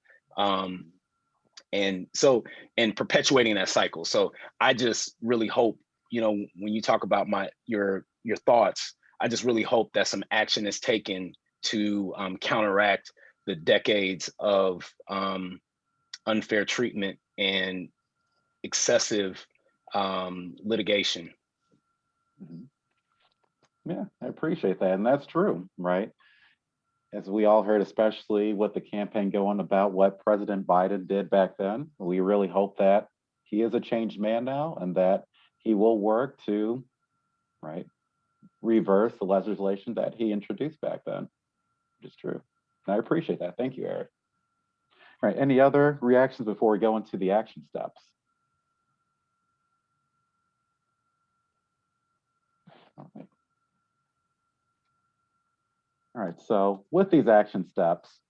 And perpetuating that cycle. So I just really hope, when you talk about your thoughts, I just really hope that some action is taken to counteract the decades of unfair treatment and excessive litigation.
Mhm. Yeah, I appreciate that. And that's true, right? As we all heard, especially with the campaign going about what President Biden did back then, we really hope that he is a changed man now and that he will work to, right, reverse the legislation that he introduced back then, which is true. And I appreciate that. Thank you, Eric. All right, any other reactions before we go into the action steps? All right, so with these action steps,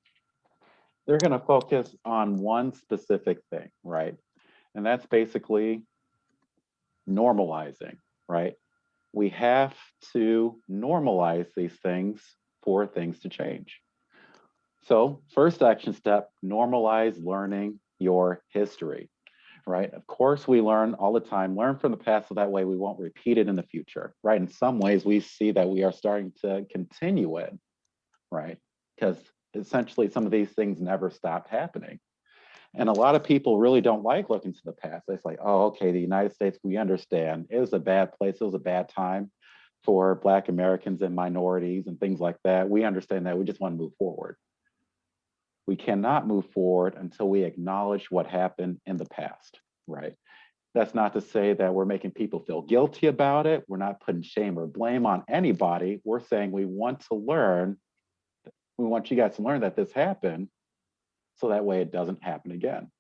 they're going to focus on one specific thing, right? And that's basically normalizing, right? We have to normalize these things for things to change. So first action step, normalize learning your history, right? Of course, we learn all the time, learn from the past so that way we won't repeat it in the future, right? In some ways, we see that we are starting to continue it, right? Because essentially some of these things never stopped happening. And a lot of people really don't like looking to the past. It's like, oh, okay, the United States, we understand. It was a bad place. It was a bad time. for Black Americans and minorities and things like that. We understand that. We just want to move forward. We cannot move forward until we acknowledge what happened in the past, right? That's not to say that we're making people feel guilty about it. We're not putting shame or blame on anybody. We're saying we want to learn, we want you guys to learn that this happened so that way it doesn't happen again.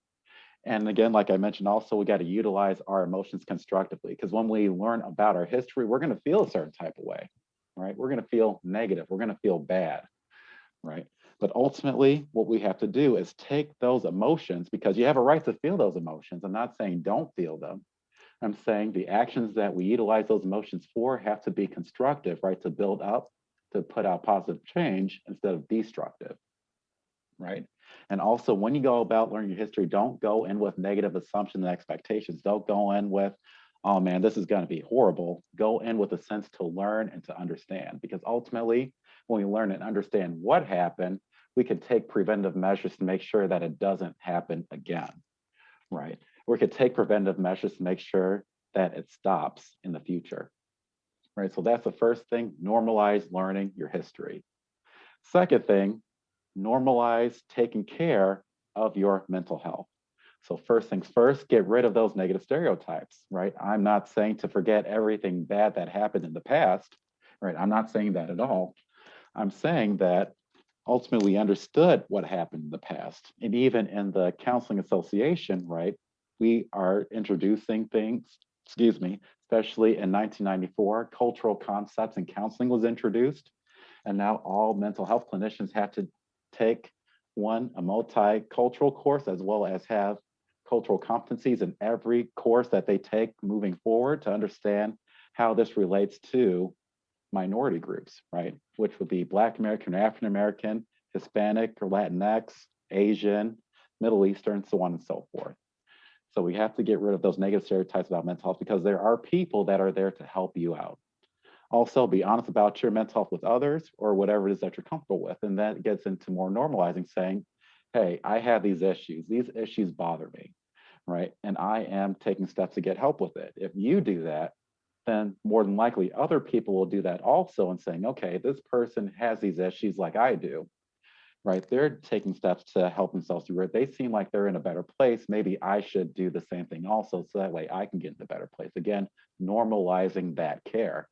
And again, like I mentioned, also, we got to utilize our emotions constructively, because when we learn about our history, we're going to feel a certain type of way, right? We're going to feel negative. We're going to feel bad, right? But ultimately, what we have to do is take those emotions, because you have a right to feel those emotions. I'm not saying don't feel them. I'm saying the actions that we utilize those emotions for have to be constructive, right? To build up, to put out positive change instead of destructive, right? And also, when you go about learning your history, don't go in with negative assumptions and expectations. Don't go in with, oh man, this is going to be horrible. Go in with a sense to learn and to understand, because ultimately, when we learn and understand what happened, we can take preventive measures to make sure that it doesn't happen again, right? We could take preventive measures to make sure that it stops in the future, right? So that's the first thing, normalize learning your history. Second thing, normalize taking care of your mental health. So first things first, get rid of those negative stereotypes, right? I'm not saying to forget everything bad that happened in the past, right? I'm not saying that at all. I'm saying that ultimately we understood what happened in the past. And even in the Counseling Association, right, we are introducing things, especially in 1994, cultural concepts and counseling was introduced. And now all mental health clinicians have to take a multicultural course, as well as have cultural competencies in every course that they take moving forward to understand how this relates to minority groups, right? Which would be Black American, African American, Hispanic or Latinx, Asian, Middle Eastern, so on and so forth. So we have to get rid of those negative stereotypes about mental health, because there are people that are there to help you out. Also, be honest about your mental health with others, or whatever it is that you're comfortable with. And that gets into more normalizing, saying, hey, I have these issues bother me, right? And I am taking steps to get help with it. If you do that, then more than likely other people will do that also, and saying, okay, this person has these issues like I do, right? They're taking steps to help themselves through it. They seem like they're in a better place. Maybe I should do the same thing also, so that way I can get in a better place. Again, normalizing that care.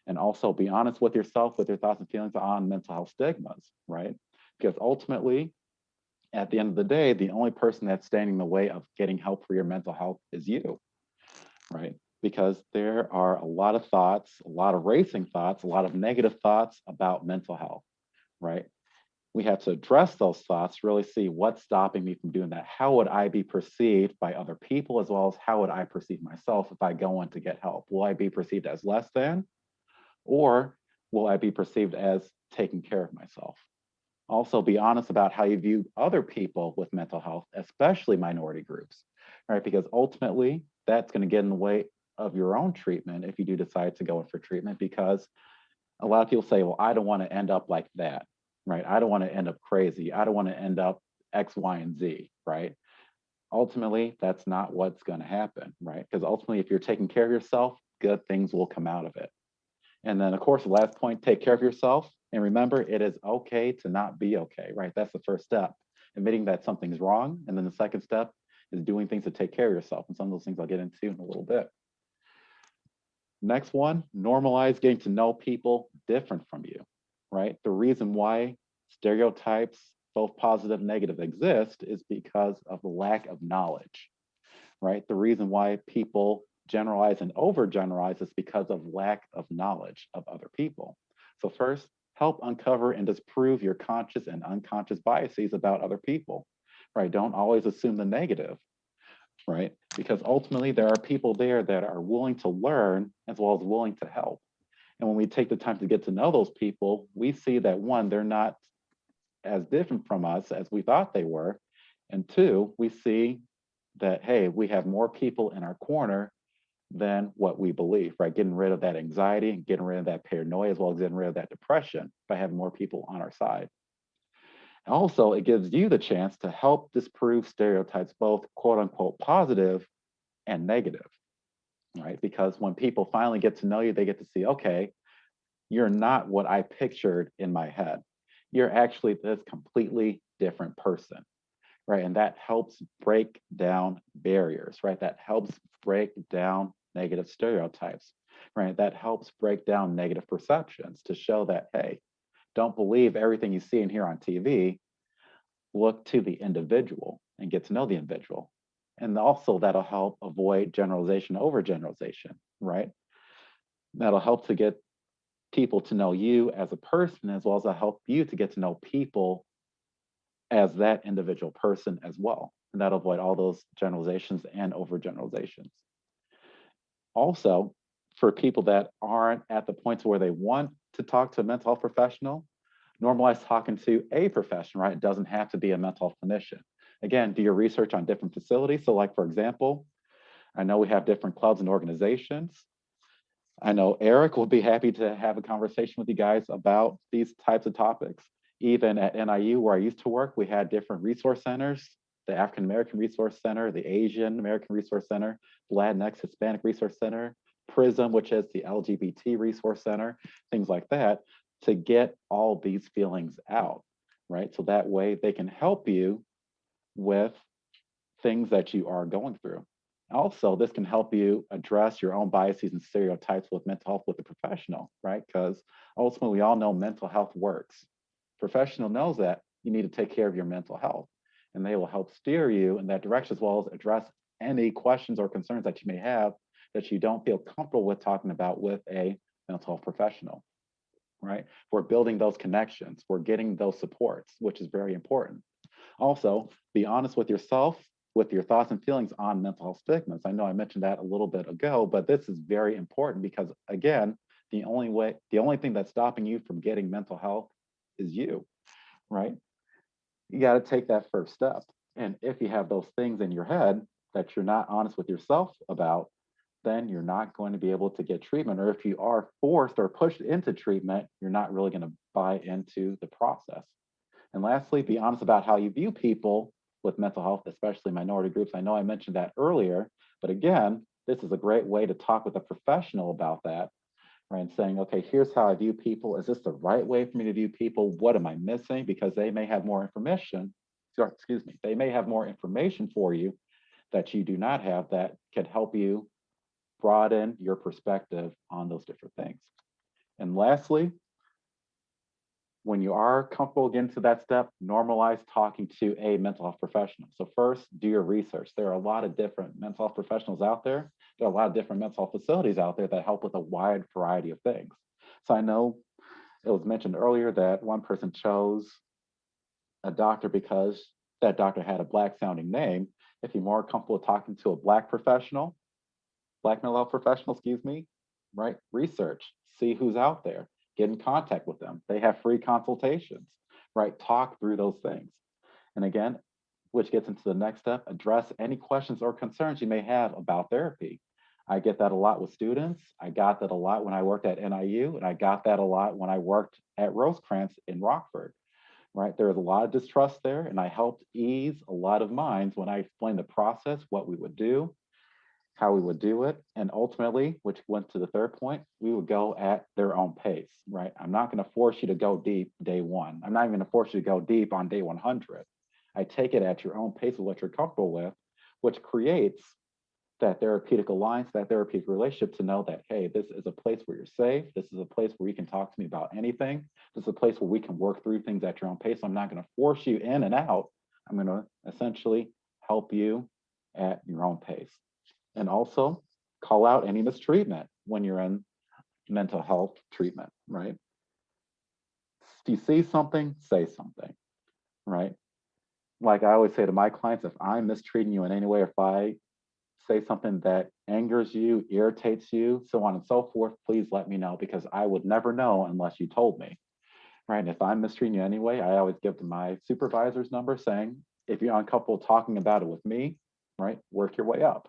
And also be honest with yourself, with your thoughts and feelings on mental health stigmas, right? Because ultimately, at the end of the day, the only person that's standing in the way of getting help for your mental health is you, right? Because there are a lot of thoughts, a lot of racing thoughts, a lot of negative thoughts about mental health, right? We have to address those thoughts, really see what's stopping me from doing that. How would I be perceived by other people, as well as how would I perceive myself if I go in to get help? Will I be perceived as less than? Or will I be perceived as taking care of myself? Also, be honest about how you view other people with mental health, especially minority groups, right? Because ultimately, that's going to get in the way of your own treatment if you do decide to go in for treatment, because a lot of people say, well, I don't want to end up like that, right? I don't want to end up crazy. I don't want to end up X, Y, and Z, right? Ultimately, that's not what's going to happen, right? Because ultimately, if you're taking care of yourself, good things will come out of it. And then, of course, the last point, take care of yourself. And remember, it is okay to not be okay, right? That's the first step, admitting that something's wrong. And then the second step is doing things to take care of yourself. And some of those things I'll get into in a little bit. Next one, normalize getting to know people different from you, right? The reason why stereotypes, both positive and negative, exist is because of the lack of knowledge, right? The reason why people generalize and overgeneralize is because of lack of knowledge of other people. So first, help uncover and disprove your conscious and unconscious biases about other people, right? Don't always assume the negative, right? Because ultimately there are people there that are willing to learn as well as willing to help. And when we take the time to get to know those people, we see that one, they're not as different from us as we thought they were. And two, we see that, hey, we have more people in our corner than what we believe, right? Getting rid of that anxiety and getting rid of that paranoia, as well as getting rid of that depression by having more people on our side. Also, it gives you the chance to help disprove stereotypes, both quote unquote positive and negative, right? Because when people finally get to know you, they get to see, okay, You're not what I pictured in my head. You're actually this completely different person, right? And that helps break down barriers, right? That helps break down negative stereotypes, right? That helps break down negative perceptions to show that, hey, don't believe everything you see and hear on TV. Look to the individual and get to know the individual. And also that'll help avoid generalization over generalization, right? That'll help to get people to know you as a person, as well as help you to get to know people as that individual person as well. And that'll avoid all those generalizations and overgeneralizations. Also, for people that aren't at the point where they want to talk to a mental health professional, normalize talking to a professional, right? It doesn't have to be a mental health clinician. Again, do your research on different facilities. So like, for example, I know we have different clubs and organizations. I know Eric will be happy to have a conversation with you guys about these types of topics. Even at NIU, where I used to work, we had different resource centers, the African American Resource Center, the Asian American Resource Center, Latinx Hispanic Resource Center, PRISM, which is the LGBT Resource Center, things like that, to get all these feelings out, right? So that way they can help you with things that you are going through. Also, this can help you address your own biases and stereotypes with mental health with a professional, right? Because ultimately, we all know mental health works. Professional knows that you need to take care of your mental health, and they will help steer you in that direction, as well as address any questions or concerns that you may have that you don't feel comfortable with talking about with a mental health professional, right? We're building those connections. We're getting those supports, which is very important. Also, be honest with yourself, with your thoughts and feelings on mental health stigmas. I know I mentioned that a little bit ago, but this is very important because, again, the only thing that's stopping you from getting mental health is you, right? You got to take that first step. And if you have those things in your head that you're not honest with yourself about, then you're not going to be able to get treatment. Or if you are forced or pushed into treatment, you're not really going to buy into the process. And lastly, be honest about how you view people with mental health, especially minority groups. I know I mentioned that earlier, but again, this is a great way to talk with a professional about that, right? And saying, okay, here's how I view people. Is this the right way for me to view people? What am I missing? Because they may have more information, they may have more information for you that you do not have that can help you broaden your perspective on those different things. And lastly, when you are comfortable getting to that step, normalize talking to a mental health professional. So first, do your research. There are a lot of different mental health professionals out there. There are a lot of different mental health facilities out there that help with a wide variety of things. So I know it was mentioned earlier that one person chose a doctor because that doctor had a Black sounding name. If you're more comfortable talking to a Black professional, Black mental health professional, excuse me, right? Research, see who's out there. Get in contact with them. They have free consultations, right? Talk through those things. And again, which gets into the next step, address any questions or concerns you may have about therapy. I get that a lot with students. I got that a lot when I worked at NIU, and I got that a lot when I worked at Rosecrance in Rockford, right? There was a lot of distrust there, and I helped ease a lot of minds when I explained the process, what we would do, how we would do it. And ultimately, which went to the third point, we would go at their own pace, right? I'm not going to force you to go deep day one. I'm not even going to force you to go deep on day 100. I take it at your own pace of what you're comfortable with, which creates that therapeutic alliance, that therapeutic relationship to know that, hey, this is a place where you're safe. This is a place where you can talk to me about anything. This is a place where we can work through things at your own pace. I'm not going to force you in and out. I'm going to essentially help you at your own pace. And also call out any mistreatment when you're in mental health treatment, right? If you see something, say something, right? Like I always say to my clients, if I'm mistreating you in any way, if I say something that angers you, irritates you, so on and so forth, please let me know, because I would never know unless you told me, right? And if I'm mistreating you anyway, I always give them my supervisor's number saying, if you're uncomfortable talking about it with me, right, work your way up.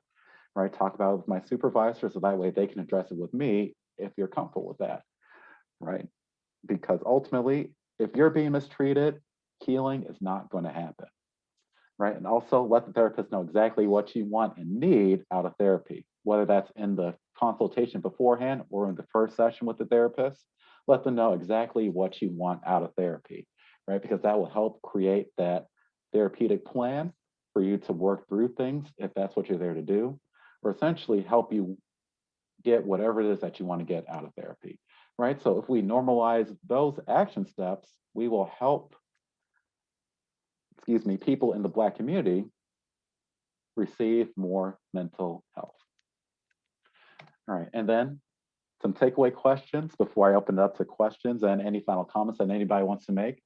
Right, talk about it with my supervisor so that way they can address it with me if you're comfortable with that, right? Because ultimately, if you're being mistreated, healing is not going to happen, right? And also let the therapist know exactly what you want and need out of therapy, whether that's in the consultation beforehand or in the first session with the therapist. let them know exactly what you want out of therapy, right? Because that will help create that therapeutic plan for you to work through things if that's what you're there to do, or essentially help you get whatever it is that you want to get out of therapy, right? So if we normalize those action steps, we will help, people in the Black community receive more mental health. All right, and then some takeaway questions before I open it up to questions and any final comments that anybody wants to make,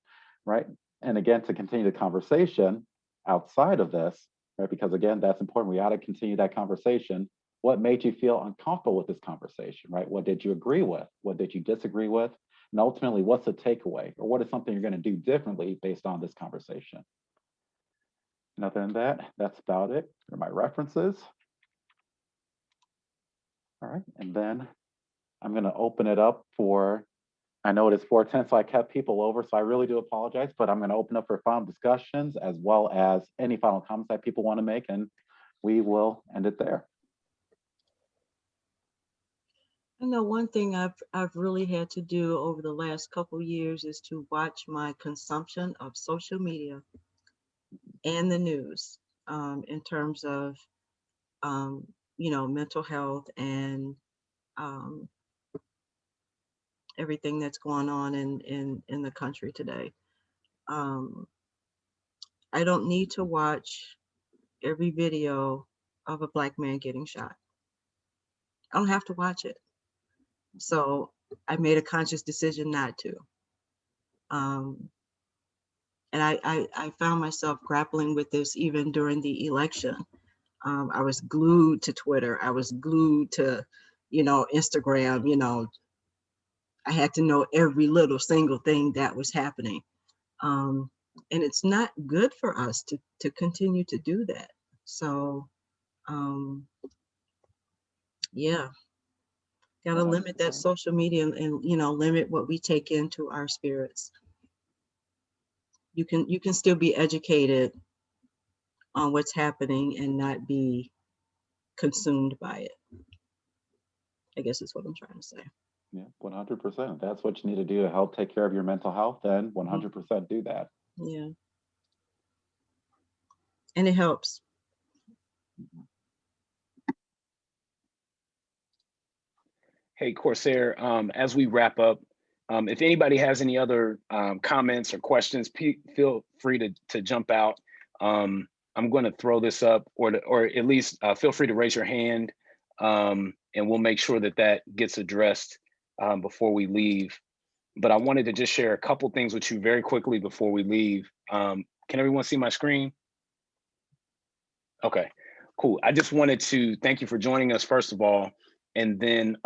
right? And again, to continue the conversation outside of this, right? Because again, that's important. We ought to continue that conversation. What made you feel uncomfortable with this conversation, right? What did you agree with? What did you disagree with? And ultimately, what's the takeaway? Or what is something you're going to do differently based on this conversation? And other than that, that's about it for my references. All right, and then I'm going to open it up for, I know it is 4:10, so I kept people over, so I really do apologize, but I'm going to open up for final discussions as well as any final comments that people want to make, and we will end it there.
I know one thing I've really had to do over the last couple of years is to watch my consumption of social media and the news in terms of mental health and everything that's going on in the country today. I don't need to watch every video of a Black man getting shot. I don't have to watch it. So I made a conscious decision not to. And I found myself grappling with this even during the election. I was glued to Twitter. I was glued to, Instagram. I had to know every little single thing that was happening. And it's not good for us to continue to do that. So, yeah, got to limit that social media and limit what we take into our spirits. You can still be educated on what's happening and not be consumed by it. I guess is what I'm trying to say.
Yeah, 100%. That's what you need to do to help take care of your mental health, then 100% do that.
Yeah. And it helps.
Hey, Corsair, as we wrap up, if anybody has any other comments or questions, feel free to jump out. I'm going to throw this up, or at least feel free to raise your hand, and we'll make sure that gets addressed before we leave. But I wanted to just share a couple things with you very quickly before we leave. Can everyone see my screen? Okay, cool. I just wanted to thank you for joining us, first of all. And then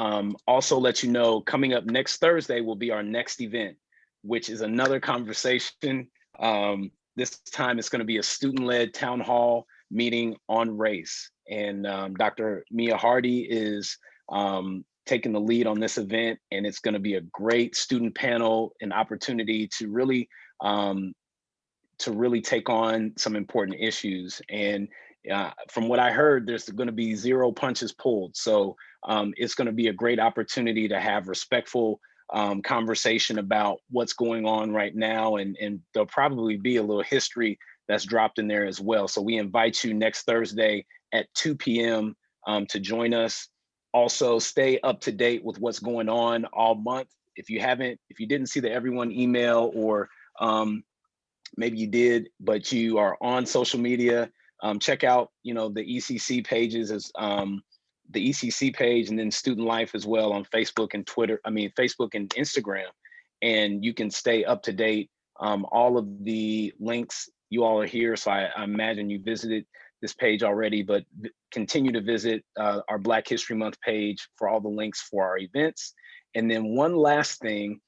also let you know, coming up next Thursday will be our next event, which is another conversation. This time it's going to be a student-led town hall meeting on race. And Dr. Mia Hardy is taking the lead on this event, and it's going to be a great student panel and opportunity to really take on some important issues. And from what I heard, there's going to be zero punches pulled. So it's going to be a great opportunity to have respectful conversation about what's going on right now. And there'll probably be a little history that's dropped in there as well. So we invite you next Thursday at 2 p.m. To join us. Also, stay up to date with what's going on all month. If you didn't see the Everyone email, or maybe you did, but you are on social media, check out, the ECC pages, as the ECC page, and then Student Life as well on Facebook and Facebook and Instagram. And you can stay up to date. All of the links, you all are here, so I imagine you visited this page already, but continue to visit our Black History Month page for all the links for our events. And then one last thing,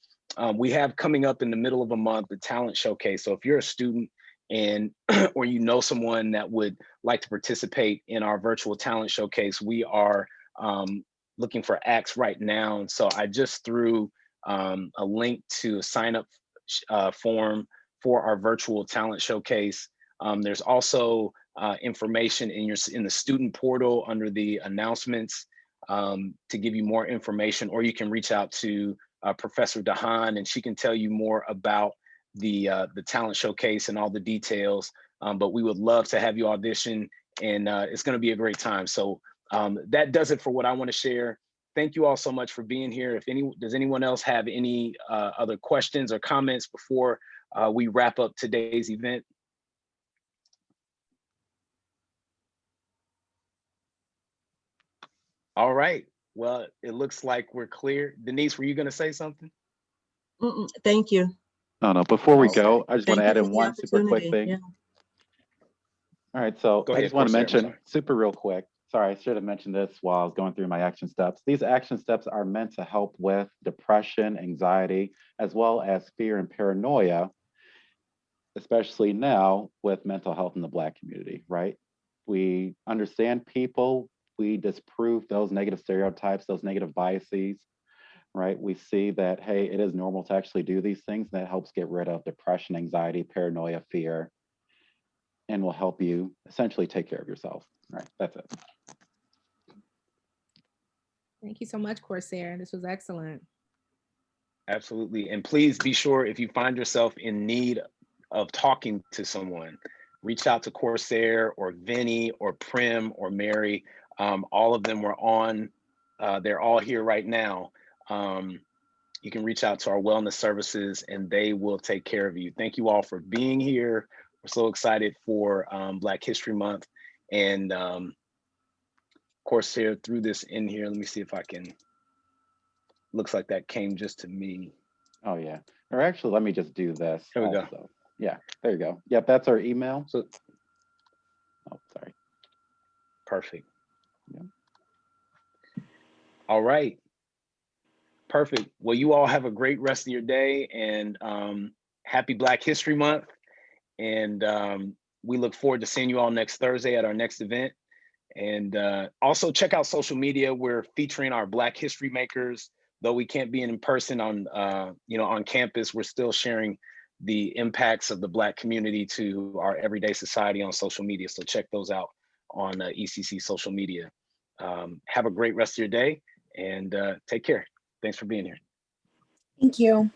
we have coming up in the middle of a month, the talent showcase. So if you're a student and or someone that would like to participate in our virtual talent showcase, we are looking for acts right now. And so I just threw a link to a sign up form for our virtual talent showcase. There's also information in the student portal under the announcements to give you more information, or you can reach out to Professor Dahan, and she can tell you more about the talent showcase and all the details. But we would love to have you audition, and it's going to be a great time. So that does it for what I want to share. Thank you all so much for being here. Does anyone else have any other questions or comments before we wrap up today's event? All right. Well, it looks like we're clear. Denise, were you going to say something?
Thank you.
No, before we
Okay.
go, I just want to
Thank
add
you
in
for the
one super quick
opportunity.
thing.
Yeah.
All right, so
Go
I
ahead,
just want to
Corsair, I'm
mention
sorry.
super real quick. Sorry, I should have mentioned this while I was going through my action steps. These action steps are meant to help with depression, anxiety, as well as fear and paranoia, especially now with mental health in the Black community, right? We understand people, we disprove those negative stereotypes, those negative biases, right? We see that, hey, it is normal to actually do these things. That helps get rid of depression, anxiety, paranoia, fear, and will help you essentially take care of yourself. Right, that's it.
Thank you so much, Corsair. This was excellent.
Absolutely. And please be sure, if you find yourself in need of talking to someone, reach out to Corsair or Vinny or Prim or Mary. All of them were on, they're all here right now. You can reach out to our wellness services and they will take care of you. Thank you all for being here. We're so excited for Black History Month. And Corsair threw this in here. Let me see if I can, looks like that came just to me.
Oh yeah, or actually, let me just do this.
There we
also.
go.
Yeah, there you go. Yep, that's our email.
So,
oh, sorry.
Perfect.
Yeah.
All right. Perfect. Well, you all have a great rest of your day, and happy Black History Month. And we look forward to seeing you all next Thursday at our next event. And also check out social media. We're featuring our Black History Makers. Though we can't be in person on, on campus, we're still sharing the impacts of the Black community to our everyday society on social media. So check those out on ECC social media. Have a great rest of your day and take care. Thanks for being here.
Thank you.